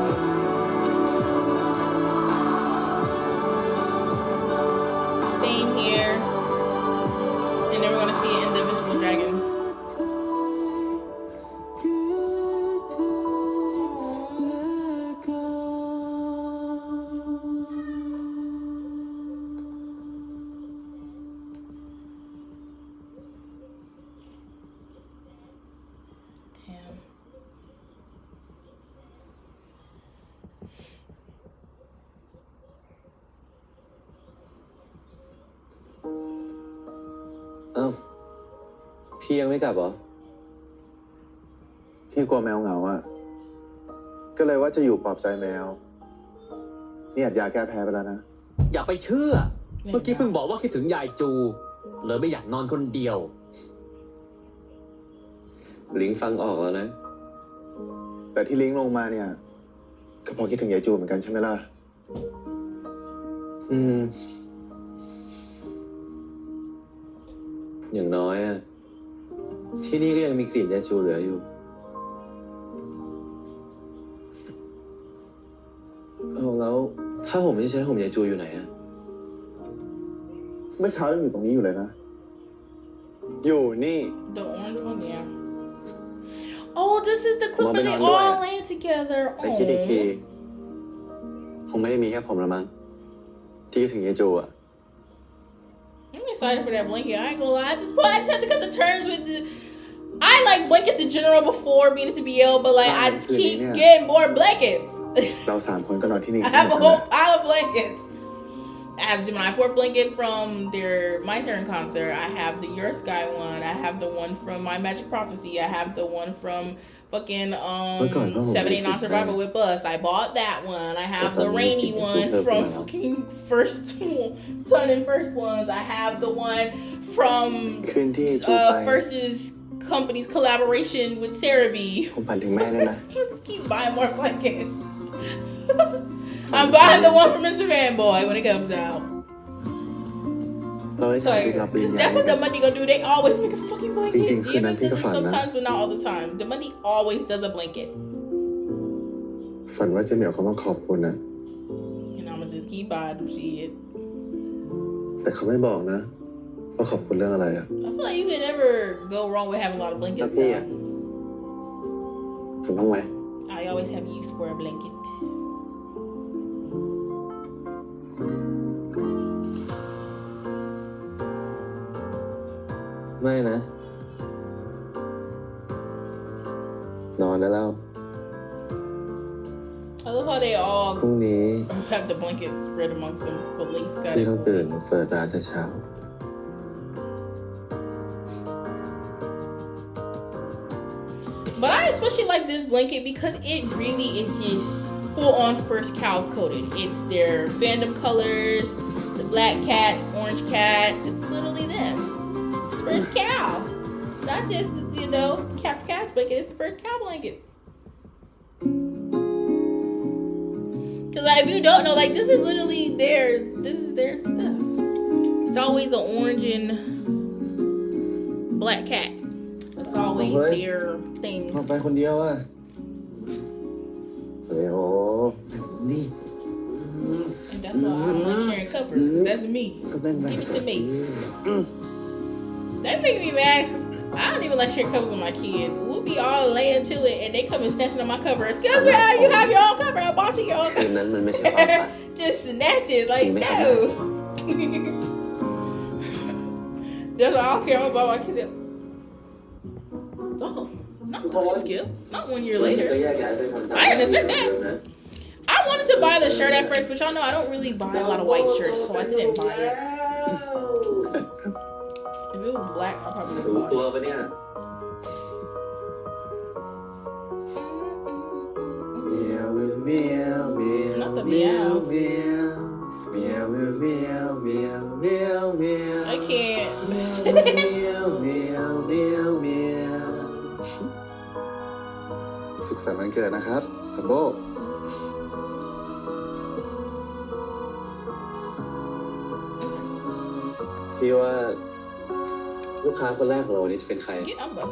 Speaker 1: Same here. And then we're gonna see it in the Invisible Dragon.
Speaker 2: Damn. พี่ยังไม่กลับเหรอพี่กลัวแมวเหงาอ่ะก็เลยว่าจะอยู่ปลอบใจแมวนี่อัดยาแก้แพ้ไปแล้วนะ
Speaker 11: อย่าไปเชื่อเมื่อกี้เพิ่งบอกว่าคิดถึงยายจูเลยไม่อยากนอนคนเดียว
Speaker 6: ลิงฟังออกแล้วนะ
Speaker 2: แต่ที่ลิงก์ลงมาเนี่ยก็เพอคิดถึงยายจูเหมือนกันใช่ไหมล่ะ
Speaker 6: อย่างน้อยอะที่นี่ก็ยังมีกลิ่นยาจูเหลืออยู่เอาแล้วผ้าห่มที่ใช้ห่มยาจูอยู่ไหนอะ
Speaker 2: เมื่อเช้ายังอยู่ตรงนี้อยู่เลยนะ อยู่นี่
Speaker 1: The orange one, yeah. Oh, this is the clip where they all land together.
Speaker 2: แต่คิดอีกทีคงไม่ได้มีแค่ผมละมั้งที่คิดถึงยายจูอะ
Speaker 1: I'm excited for that blanket. I ain't gonna lie. Well, I just have to come to terms with the. I like blankets in general before being a CBL, but like I just keep getting more blankets.
Speaker 2: เรา3 คนก็นอนที่นี่
Speaker 1: I have a whole pile of blankets. I have Gemini 4 blanket from their My Turn concert. I have the Your Sky one. I have the one from My Magic Prophecy. I have the one from fucking 78 Non-Survivor with Bus. I bought that one. I have the rainy one from fucking First Ton and First Ones. I have the one from First's company's collaboration with CeraVe.
Speaker 2: ผมฝันถึงแม่เนี่ยนะ
Speaker 1: Just keep buying more blankets. I'm buying the one from Mr. Fanboy when it comes out.
Speaker 2: เราได้ถ่ายรูปรับปริญญา
Speaker 1: That's what the money gonna do. They always make a fucking blanket.
Speaker 2: จริงๆคืนนั้นพี่ก็ฝันนะ
Speaker 1: Sometimes, but not all the time. The money always does a blanket.
Speaker 2: ฝันว่าเจ๊เหมียวเขามาขอบคุณนะ
Speaker 1: And I'ma just keep buying them shit.
Speaker 2: แต่เขาไม่บอกนะว่าขอบคุณเรื่องอะไรอะ
Speaker 1: I feel like you can never go wrong with having a lot of
Speaker 2: แล้ว
Speaker 1: blankets.
Speaker 2: พี่อะคุณต้องไหม
Speaker 1: I always have use for a blanket.
Speaker 6: ไม่นะ นอนได้แล้ว
Speaker 1: I love how they all
Speaker 6: พรุ่งนี้
Speaker 1: have the blanket spread amongst them, but Link's got
Speaker 6: พี่
Speaker 1: it.
Speaker 6: ต้องตื่นเปิดร้านแต่เช้า
Speaker 1: But I especially like this blanket because it really is just full on First Cow coded. It's their fandom colors, the black cat, orange cat. It's literally them. It's First Cow. It's not just, you know, Cap Cat blanket. It's the First Cow blanket. Cause like, if you don't know, like this is literally this is their stuff. It's always an orange and black cat. It's always their thing.
Speaker 2: ไปคนเดียวอะเร็วนี่
Speaker 1: And that's why I don't like sharing covers. 'Cause that's me.
Speaker 2: ก็เป็นไป
Speaker 1: Give it to me. That make me mad. 'Cause I don't even like sharing covers with my kids. We'll be all laying chilling and they come and snatching on my cover. Excuse me, you have your own cover. I bought you your own
Speaker 6: คืน
Speaker 1: cover.
Speaker 6: นั้นมันไม่ใช่ความฝัน
Speaker 1: Just snatch it. Like, no. That's why I don't care about my kids. Oh, not 1 skip. Not 1 year later. I didn't expect that. I wanted to buy the shirt at first, but y'all know I don't really buy a lot of white shirts, so I didn't buy it. If it was black, I probably would
Speaker 6: รู้
Speaker 1: have
Speaker 6: ตัว
Speaker 1: bought it.
Speaker 6: ปะเนี่ย
Speaker 2: เมียวเมียวเมียว
Speaker 1: Not the
Speaker 2: เมียว
Speaker 1: meows.
Speaker 2: เมียวเมียวเมียวเมียวเมียวเมียว
Speaker 1: I can't.
Speaker 2: เมียวเมียวเมียวเมียวสุขสันต์วันเกิดนะครับทัมโบ
Speaker 6: พี่ว่าลูกค้าคนแรกของเราวันนี้จะเป็นใคร
Speaker 1: Get up, but.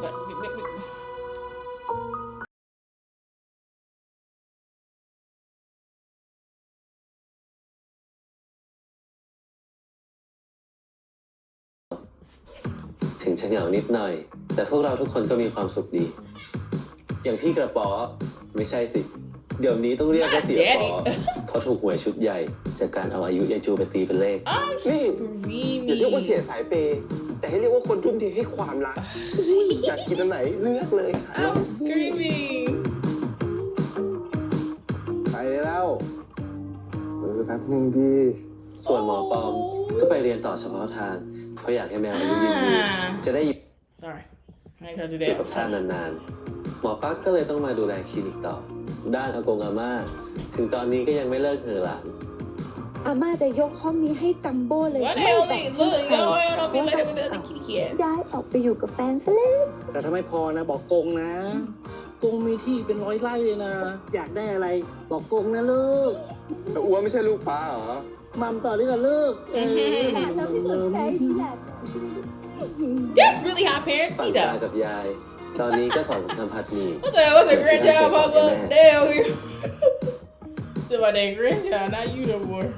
Speaker 6: ถึงจะเหงานิดหน่อย แต่พวกเราทุกคนก็มีความสุขดี อย่างพี่กระป๋อไม่ใช่สิ เดี๋ยวนี้ต้องเรียกว่าเสียป๋อเพราะถูกหวยชุดใหญ่จากการเอาอายุยายจูไปตีเป็นเลข
Speaker 1: I'm
Speaker 7: อย่าเรียกว่าเสีย
Speaker 1: screaming.
Speaker 7: สายเปย์แต่ให้เรียกว่าคนทุ่มเทให้ความรัก อยากกินอันไหนเลือกเลยค่ะ
Speaker 1: I'm screaming.
Speaker 2: ไปได้แล้วแป๊บนึงดี
Speaker 6: ส่วนหมอปอมก็ไปเรียนต่อเฉพาะทางเพราะอยากให้แมวอายุยืนยืนจะได้อยู่
Speaker 1: Sorry. I ain't trying to do
Speaker 6: กับ
Speaker 1: that.
Speaker 6: ท่านานๆหมอปั๊กก็เลยต้องมาดูแลคลินิกต่อ ด้านอากงอาม่าถึงตอนนี้ก็ยังไม่เลิกเหอะหลาน
Speaker 3: อาม่าจะยกห้องนี้ให้จัมโบ้เลย
Speaker 1: Why they only look? Y'all don't be like the other kitty cat.
Speaker 3: ย้ายออกไปอยู่กับแฟนซะแล้ว
Speaker 11: แต่ถ้าไม่พอนะบอกกงนะกงมีที่เป็น100 ไร่เลยนะ อยากได้อะไรบอกกงนะลูก
Speaker 2: แต่อ้วนไม่ใช่ลูกป้าเหรอ
Speaker 11: มัมต่อเลยกันลูก
Speaker 3: แล้วพี่สนใจที่อยาก
Speaker 1: That's really hot parents
Speaker 6: ฝั่ง
Speaker 1: need
Speaker 6: ตา
Speaker 1: though.
Speaker 6: กับยาย ตอนนี้ก็สอนผมทำผัดหมี่
Speaker 1: What's a grandchild, Papa? Damn. It's about that grandchild, not you no more.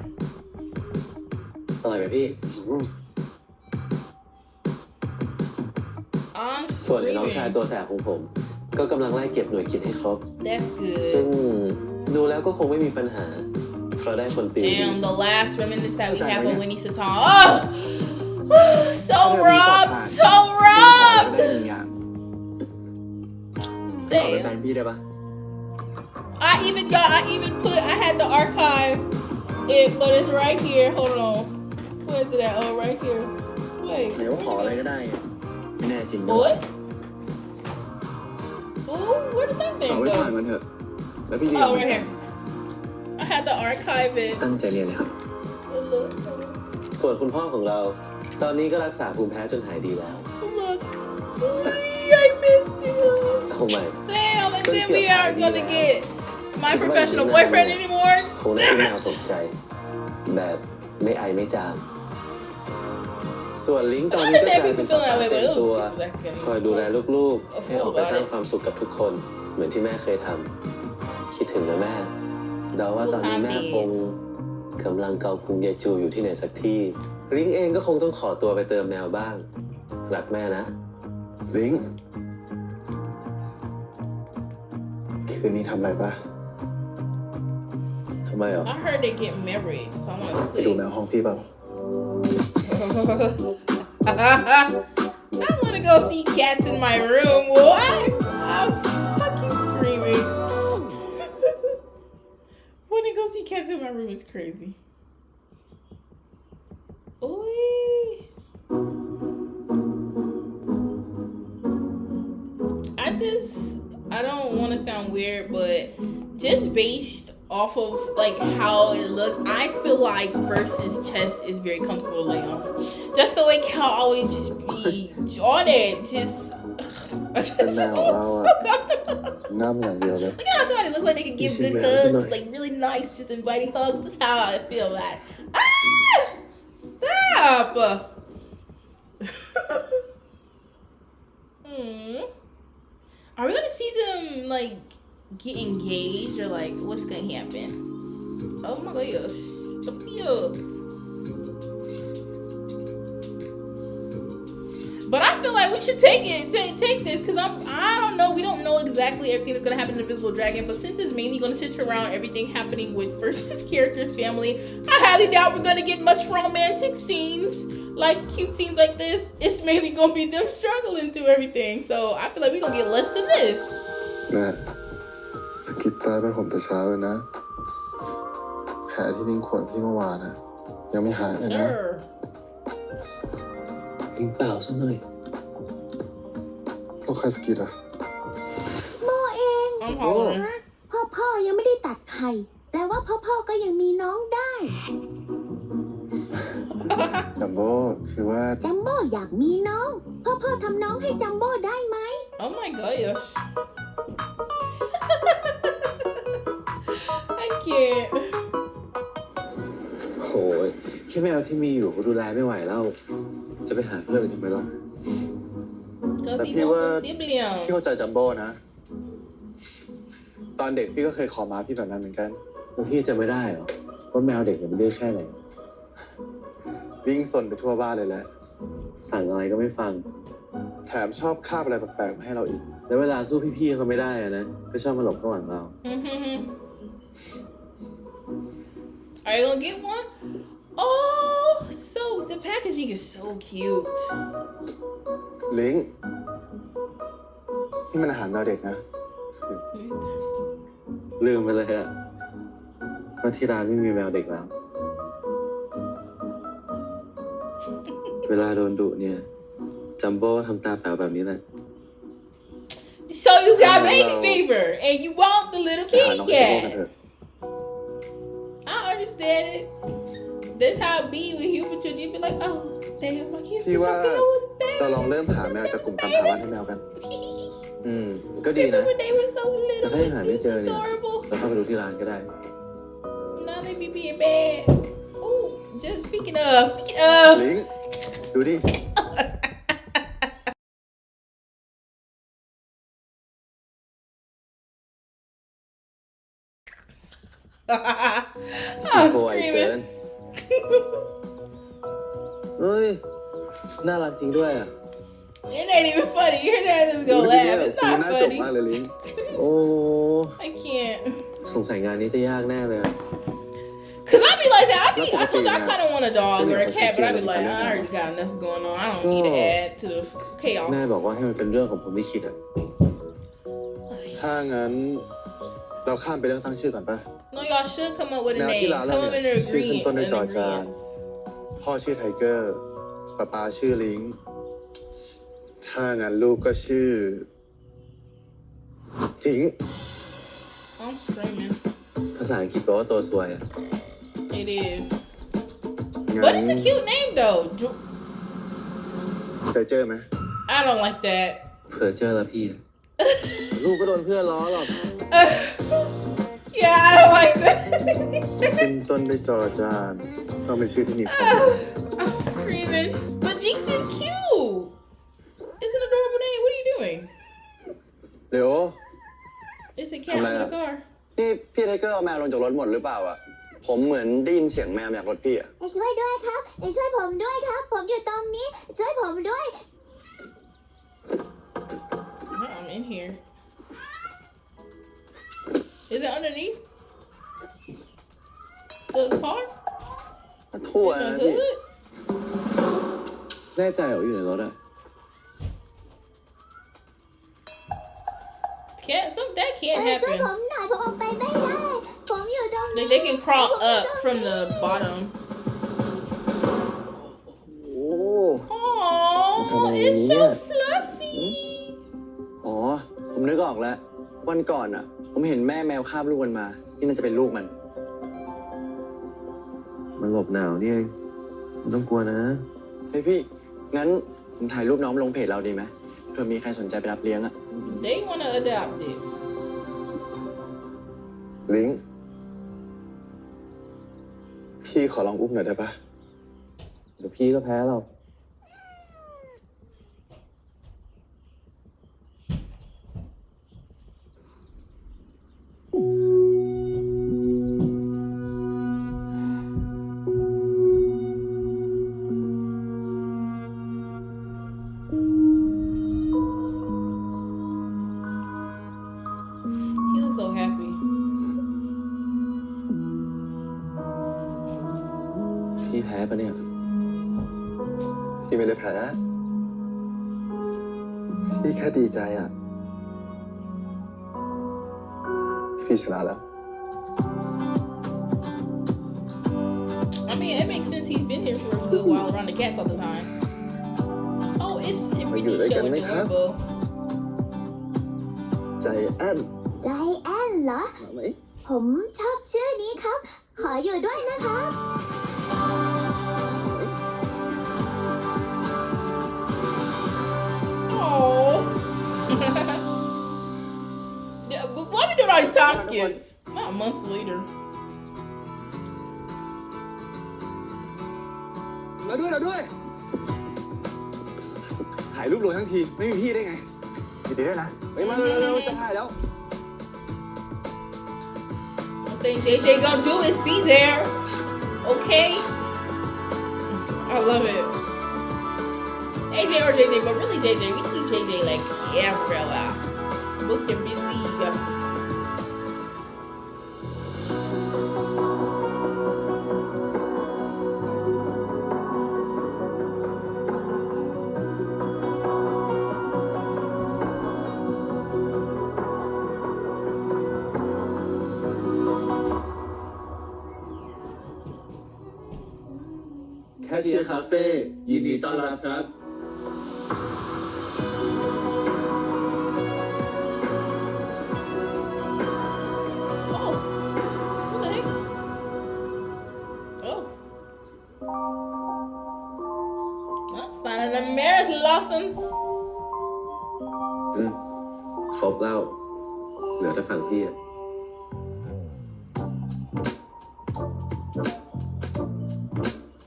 Speaker 6: อร่อยไหมพี่
Speaker 1: I'm
Speaker 6: ส่วนไอ้น้องชาย
Speaker 1: screaming.
Speaker 6: ตัวแสบของผม ก็กำลังไล่เก็บหน่วยกิจให้ครบ
Speaker 1: That's
Speaker 6: ซึ่ง
Speaker 1: good.
Speaker 6: ดูแล้วก็คงไม่มีปัญหา เพราะได้คนตี
Speaker 1: Damn, the last reminiscence that we have of Winnie Satan. Oh! So robbed! So
Speaker 2: ก็
Speaker 1: robbed!
Speaker 2: ได้หนึ่งอย่างขอเป็นแฟ
Speaker 1: Damn.
Speaker 2: นพี่ได้ปะ
Speaker 1: I had to archive it, but it's right here. Hold on. Where is it at? Oh, right here. Wait.
Speaker 2: ไหนว่าขออะไรก็ได้ไงไม่แน่จริงด้วย
Speaker 1: What? Oh, where did that
Speaker 2: ขอ
Speaker 1: thing
Speaker 2: ไว้ผ่าน
Speaker 1: go?
Speaker 2: มันเถอะ แล้วพี่จะยอม
Speaker 1: Oh,
Speaker 2: ไหม
Speaker 1: right here. I had to archive it.
Speaker 2: ตั้งใจเรียนเลยครับ
Speaker 1: Look.
Speaker 6: ส่วนคุณพ่อของเรา ตอนนี้ก็รักษาภูมิแพ้จนหายดีแล้ว
Speaker 1: Look. I missed you.
Speaker 6: คงไม่
Speaker 1: Damn, and then we aren't gonna get my professional boyfriend anymore.
Speaker 6: คงได้เป็นแนวสนใจ แบบไม่ไอไม่จาม ส่วนลิงก์ตอนนี้ก็กลายเป็นปากเต็มตัว คอยดูแลลูกๆ ให้ออกไปสร้างความสุขกับทุกคน เหมือนที่แม่เคยทำ คิดถึงนะแม่ เดาว่าตอนนี้แม่คงกำลังเกาพุงยายจูอยู่ที่ไหนสักที่ ลิงเองก็คงต้องขอตัวไปเติมแมวบ้าง รักแม่นะ
Speaker 2: ลิง คืนนี้ทำอะไรปะ
Speaker 6: ทำไมอ่ะ
Speaker 1: I heard they get married, so I want to
Speaker 2: ไปดู
Speaker 1: see.
Speaker 2: แมวห้องพี่เปล่า
Speaker 1: I want to go see cats in my room. What? I'm fucking screaming. Want to go see cats in my room is crazy. Ooh. I don't want to sound weird, but just based off of like how it looks, I feel like Verse's chest is very comfortable to lay on. Just the way Cal always just be on it, just.
Speaker 2: เป็นแมวของเราอะง่ำอย่างเดียวเลย
Speaker 1: Look at how somebody looks like they can give good hugs, like really nice, just inviting hugs. That's how I feel like. Ah! Stop! Are we gonna see them like get engaged or like what's gonna happen? Oh my gosh, the pills. But I feel like we should take this because I don't know. We don't know exactly everything that's gonna happen in Invisible Dragon. But since it's mainly gonna center around everything happening with Versus character's family, I highly doubt we're gonna get much romantic scenes, like cute scenes like this. It's mainly gonna be them struggling through everything. So I feel like we're gonna get less than this.
Speaker 2: แม่สกิปตาไปผมแต่เช้าเลยนะแผลที่ลิงขวนพี่เมื่อวานนะยังไม่หายเลยนะ
Speaker 1: Sure.
Speaker 6: ลิงเปล่าซะหน่อย
Speaker 2: แล้วใครสกิดอะ
Speaker 12: โมเอง
Speaker 1: I'm hollering.
Speaker 12: พ่อยังไม่ได้ตัดไข่แปลว่าพ่อก็ยังมีน้องได้
Speaker 2: จัมโบ้คือว่า
Speaker 12: จัมโบ้อยากมีน้องพ่อทำน้องให้จัมโบ้ได้ไหม
Speaker 1: Oh my gosh. I can't.
Speaker 6: โหยแค่แมวที่มีอยู่ก็ดูแลไม่ไหวแล้ว จะไปหาเพื่อนอีกทำไมล่ะ
Speaker 1: Go
Speaker 2: แต่
Speaker 1: see
Speaker 2: พี่ว่า
Speaker 1: both siblings.
Speaker 2: พี่เข้าใจจัมโบ้นะ ตอนเด็กพี่ก็เคยขอมาพี่แบบนั้นเหมือนกัน
Speaker 6: แล้วพี่จะไม่ได้เหรอว่าแมวเด็กมันดื้อแค่ไหน
Speaker 2: วิ่งซนไปทั่วบ้านเลยแหละ
Speaker 6: สั่งอะไรก็ไม่ฟัง
Speaker 2: แถมชอบคาบอะไรแปลกๆมาให้เราอีก
Speaker 6: แล้วเวลาสู้พี่ๆเขาไม่ได้อะนะก็ชอบมาหลบข้างหลังเรา
Speaker 1: Are you gonna get one? Oh, so the packaging is so cute.
Speaker 2: ลิงนี่มันอาหารแมวเด็กนะ
Speaker 6: ลืมไปเลยอะว่าที่ร้านไม่มีแมวเด็กแล้ว เวลาโดนดุเนี่ยจัมโบ้ทำตาแป๋วแบบนี้แหละ
Speaker 1: So you got baby fever and you want the little
Speaker 2: ไปหา
Speaker 1: kitty
Speaker 2: น้องจัมโบ้กัน
Speaker 1: cat.
Speaker 2: เถอะ
Speaker 1: I understand it. That's how it be with human children. You be like, oh, damn, my kids
Speaker 2: พี่
Speaker 1: think
Speaker 2: ว่า
Speaker 1: something was bad.
Speaker 2: เราลองเริ่มหาแมวจากกลุ่มตามหาบ้านให้แมวกัน
Speaker 6: ก็ดีนะ
Speaker 1: Remember they were so
Speaker 6: แต่
Speaker 1: little.
Speaker 6: ถ้ายังหาไม่
Speaker 1: It's
Speaker 6: เจอเนี่ย
Speaker 1: adorable.
Speaker 6: เราเข้าไปดูที่ร้านก็ได้
Speaker 1: Now they be being bad. Oh, just speaking of.
Speaker 2: ลิงดูดิ
Speaker 1: I'm
Speaker 6: โกยเกิน
Speaker 1: screaming.
Speaker 6: เฮ้ย น่ารักจริงด้วยอ่ะ
Speaker 1: It ain't even funny. Your dad is
Speaker 2: ดู
Speaker 1: gonna
Speaker 2: ดิ
Speaker 1: laugh. It's
Speaker 2: ดู
Speaker 1: not
Speaker 2: น่าจบ
Speaker 1: funny.
Speaker 2: มากเลยลิง
Speaker 6: โอ้
Speaker 1: I can't.
Speaker 6: สงสัยงานนี้จะยากแน่เลยอะ
Speaker 1: Cause I be like that. I told you I kind of want a dog or a cat, but I be like, I already got enough going on. I don't need to add to the chaos.
Speaker 6: แม่บอกว่าให้มันเป็นเรื่องของผมที่คิดอ่ะ
Speaker 2: ถ้างั้น เราข้ามไปเรื่องตั้งชื่อก่อนปะ
Speaker 1: No, y'all should come up with
Speaker 2: แม
Speaker 1: a
Speaker 2: วที่
Speaker 1: name.
Speaker 2: ร้านเรา
Speaker 1: Come up
Speaker 2: เนี่
Speaker 1: with
Speaker 2: ย
Speaker 1: an
Speaker 2: ชื่อขึ้น
Speaker 1: agreement.
Speaker 2: ต้นด้วยจอ
Speaker 1: An
Speaker 2: จาน
Speaker 1: agreement.
Speaker 2: พ่อชื่อไทเกอร์ป้าชื่อลิง ถ้างั้นลูกก็ชื่อ จิง
Speaker 1: I'm screaming.
Speaker 6: ภาษาอังกฤษแปลว่าตัวซวยอ่ะ
Speaker 1: It is.
Speaker 2: งั้
Speaker 1: But
Speaker 2: น
Speaker 1: it's a cute name though.
Speaker 2: ใจเจอไหม
Speaker 1: I don't like that.
Speaker 6: เผื่อเจอแล้วพี่ ลูกก็โดนเพื่อนล้อหรอก
Speaker 1: Yeah, I don't like that.
Speaker 2: ขึ้นต้นด้วยจอจานต้องเป็นชื่อที่มีความ
Speaker 1: I'm screaming. But Jinx is cute. It's an adorable name. What are you doing?
Speaker 2: เดี๋ยว
Speaker 1: It's a cat in the car.
Speaker 2: นี่พี่ไทเกอร์เอาแมวลงจากรถหมดหรือเปล่าอ่ะ ผมเหมือนได้ยินเสียงแมวจากรถพี่อ่ะ
Speaker 12: ช่วยด้วยครับช่วยผมด้วยครับ ผมอยู่ตรงนี้ ช่วยผมด้วย
Speaker 1: No, I'm in here. Is it underneath the car?
Speaker 2: ทั่ว
Speaker 1: In
Speaker 2: นะ
Speaker 1: the
Speaker 2: พี่
Speaker 1: hood?
Speaker 6: แน่ใจเหรออยู่ในรถอ่ะ
Speaker 1: That can't
Speaker 12: ช่วยผ
Speaker 1: happen.
Speaker 12: มหน่อยผมออกไปไม่ได้ ผมอยู่ตรงนี้
Speaker 1: They can crawl up from the bottom.
Speaker 6: โอ้
Speaker 1: Oh, it's so fluffy.
Speaker 2: อ๋อ ผมนึกออกแล้ว วันก่อนอ่ะ ผมเห็นแม่แมวคาบลูกมันมา นี่น่าจะเป็นลูกมัน
Speaker 6: มันหลบหนาวนี่เองไม่ต้องกลัวนะ
Speaker 2: เฮ้ยพี่ งั้นผมถ่ายรูปน้องลงเพจเราดีไหมเผื่อมีใครสนใจไปรับเลี้ยงอ่ะ
Speaker 1: They want to adopt it.
Speaker 2: ลิง พี่ขอลองอุ้มหน่อยได้ปะ
Speaker 6: เดี๋ยวพี่ก็แพ้เรา
Speaker 1: He looks so happy.
Speaker 6: พี่แพ้ปะเนี่ย
Speaker 2: พี่ไม่ได้แพ้ พี่แค่ดีใจอ่ะ พี่ชนะแล้ว
Speaker 1: I mean, it makes sense. He's been here for a good while around the cats all the time. Oh, it really so adorable.
Speaker 2: ใจแอน
Speaker 12: ใจแอนเหรอ
Speaker 2: มาไหม
Speaker 12: ผมชอบชื่อนี้ครับ ขออยู่ด้วยนะครับ
Speaker 1: Oh. Yeah, but why we doing all these time skips? Not months later.
Speaker 2: เราด้วย ถ่ายรูปลงทั้งที ไม่มีพี่ได้ไงยินดีด้วยนะไปมาเร็วๆจะถ่ายแล้ว
Speaker 1: One thing JJ gonna do is be there. Okay? I love it. AJ or JJ, but really JJ. We see JJ like everywhere. Booked and busy.
Speaker 6: แค่เชียร์คาเฟ่ยินดีต้อนรับครับ
Speaker 1: Oh. What the heck? Oh.
Speaker 6: เล่าเหลือแต่ฝั่งพี่อะ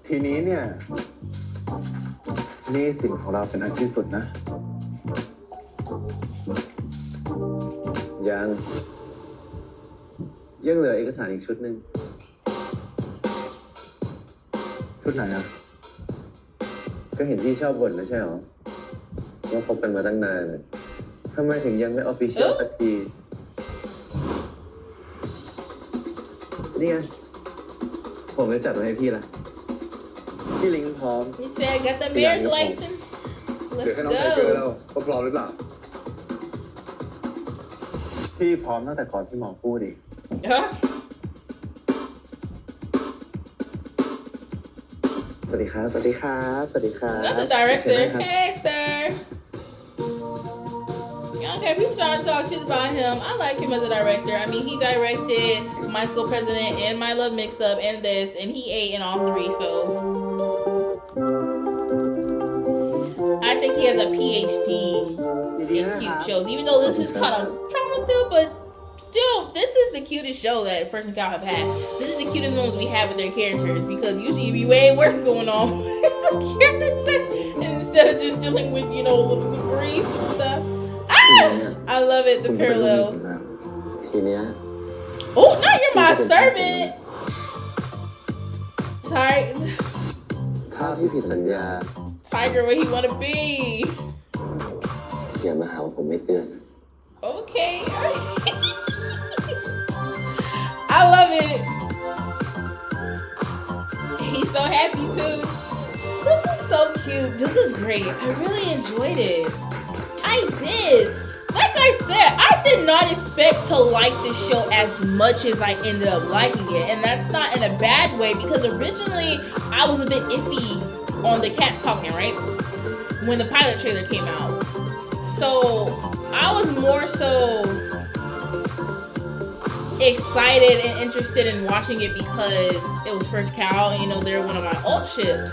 Speaker 2: ทีนี้เนี่ยหนี่สินของเราเป็นอันสิ้นสุดนะ
Speaker 6: ยังเหลือเอกสารอีกชุดหนึ่ง
Speaker 2: ชุดไหนอ่ะ
Speaker 6: ก็เห็นพี่ชอบบ่นไม่ใช่หรอว่าคบกันมาตั้งนานเลยทำไมถึงยังไม่ออฟฟิเชียลสักทีนี่ไงผมจะจัดไว้ให้พี่ละ
Speaker 2: พี่ลิงพร้อม
Speaker 1: He said, got the marriage license.
Speaker 4: เหลือ
Speaker 1: Let's
Speaker 4: แค่น้องไทเกอร์แล้
Speaker 1: go.
Speaker 4: วก็พร้อมหรือเปล่า
Speaker 2: พี่พร้อมตั้งแต่ก่อนพี่หมอพูดอีก
Speaker 1: Huh?
Speaker 6: สวัสดีครับ
Speaker 2: สวัสดีครับ สวัสดีครับ
Speaker 1: That's the director. Hey, sir. Okay, people trying to talk shit about him. I like him as a director. I mean, he directed My School President and My Love Mix Up and this, and he ate in all three, so I think he has a PhD in cute shows. Even though this is kind of trauma filled, but still, this is the cutest show that First and Cow have had. This is the cutest moments we have with their characters because usually it'd be way worse going on with the characters instead of just dealing with, you know, the grief and stuff. I love it, the parallels.
Speaker 6: ทีเนี้ย
Speaker 1: Oh, now you're my servant.
Speaker 6: ถ้าพี่ผิดสัญญา
Speaker 1: Tiger, where he wanna be.
Speaker 6: อย่ามาหาว่าผมไม่เตือน
Speaker 1: Okay. I love it. He's so happy too. This is so cute. This is great. I really enjoyed it. I did. Like I said, I did not expect to like this show as much as I ended up liking it. And that's not in a bad way because originally I was a bit iffy on the cats talking, right? When the pilot trailer came out. So I was more so excited and interested in watching it because it was First Cow and you know they're one of my alt ships.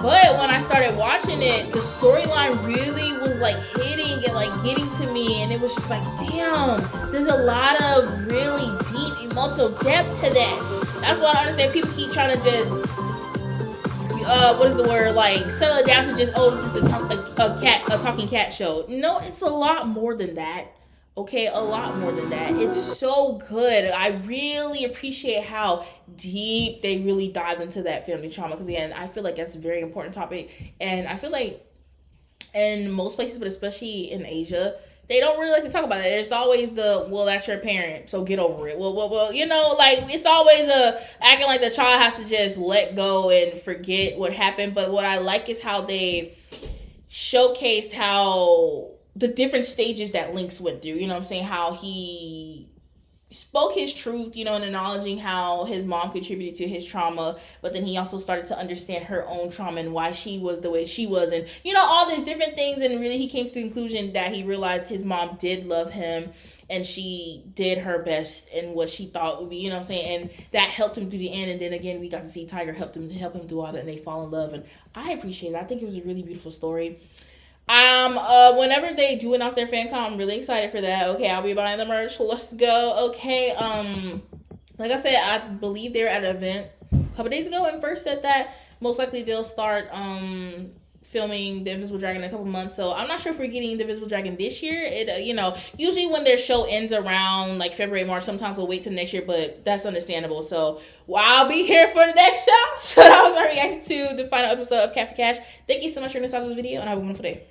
Speaker 1: But when I started watching it, the storyline really was like hitting and like getting to me, and it was just like, damn, there's a lot of really deep emotional depth to that. That's why I understand people keep trying to just what is the word, like settle it down to just, oh, it's just a talking cat show. No, it's a lot more than that. Okay, a lot more than that. It's so good. I really appreciate how deep they really dive into that family trauma. Because again, I feel like that's a very important topic. And I feel like in most places, but especially in Asia, they don't really like to talk about it. It's always the, well, that's your parent, so get over it. Well, you know, like it's always acting like the child has to just let go and forget what happened. But what I like is how they showcased how the different stages that Lynx went through, you know what I'm saying? How he spoke his truth, you know, and acknowledging how his mom contributed to his trauma, but then he also started to understand her own trauma and why she was the way she was, and, you know, all these different things, and really he came to the conclusion that he realized his mom did love him, and she did her best in what she thought would be, you know what I'm saying, and that helped him through the end, and then again, we got to see Tiger help him do all that, and they fall in love, and I appreciate it. I think it was a really beautiful story. Whenever they do announce their fan con, I'm really excited for that. Okay, I'll be buying the merch. Let's go. Okay, like I said, I believe they were at an event a couple days ago and first said that most likely they'll start filming The Invisible Dragon in a couple months. So I'm not sure if we're getting The Invisible Dragon this year. It you know, usually when their show ends around like February, March, sometimes we'll wait till next year, but that's understandable. So I'll be here for the next show. So that was my reaction to the final episode of Cat for Cash. Thank you so much for listening to this video, and have a wonderful day.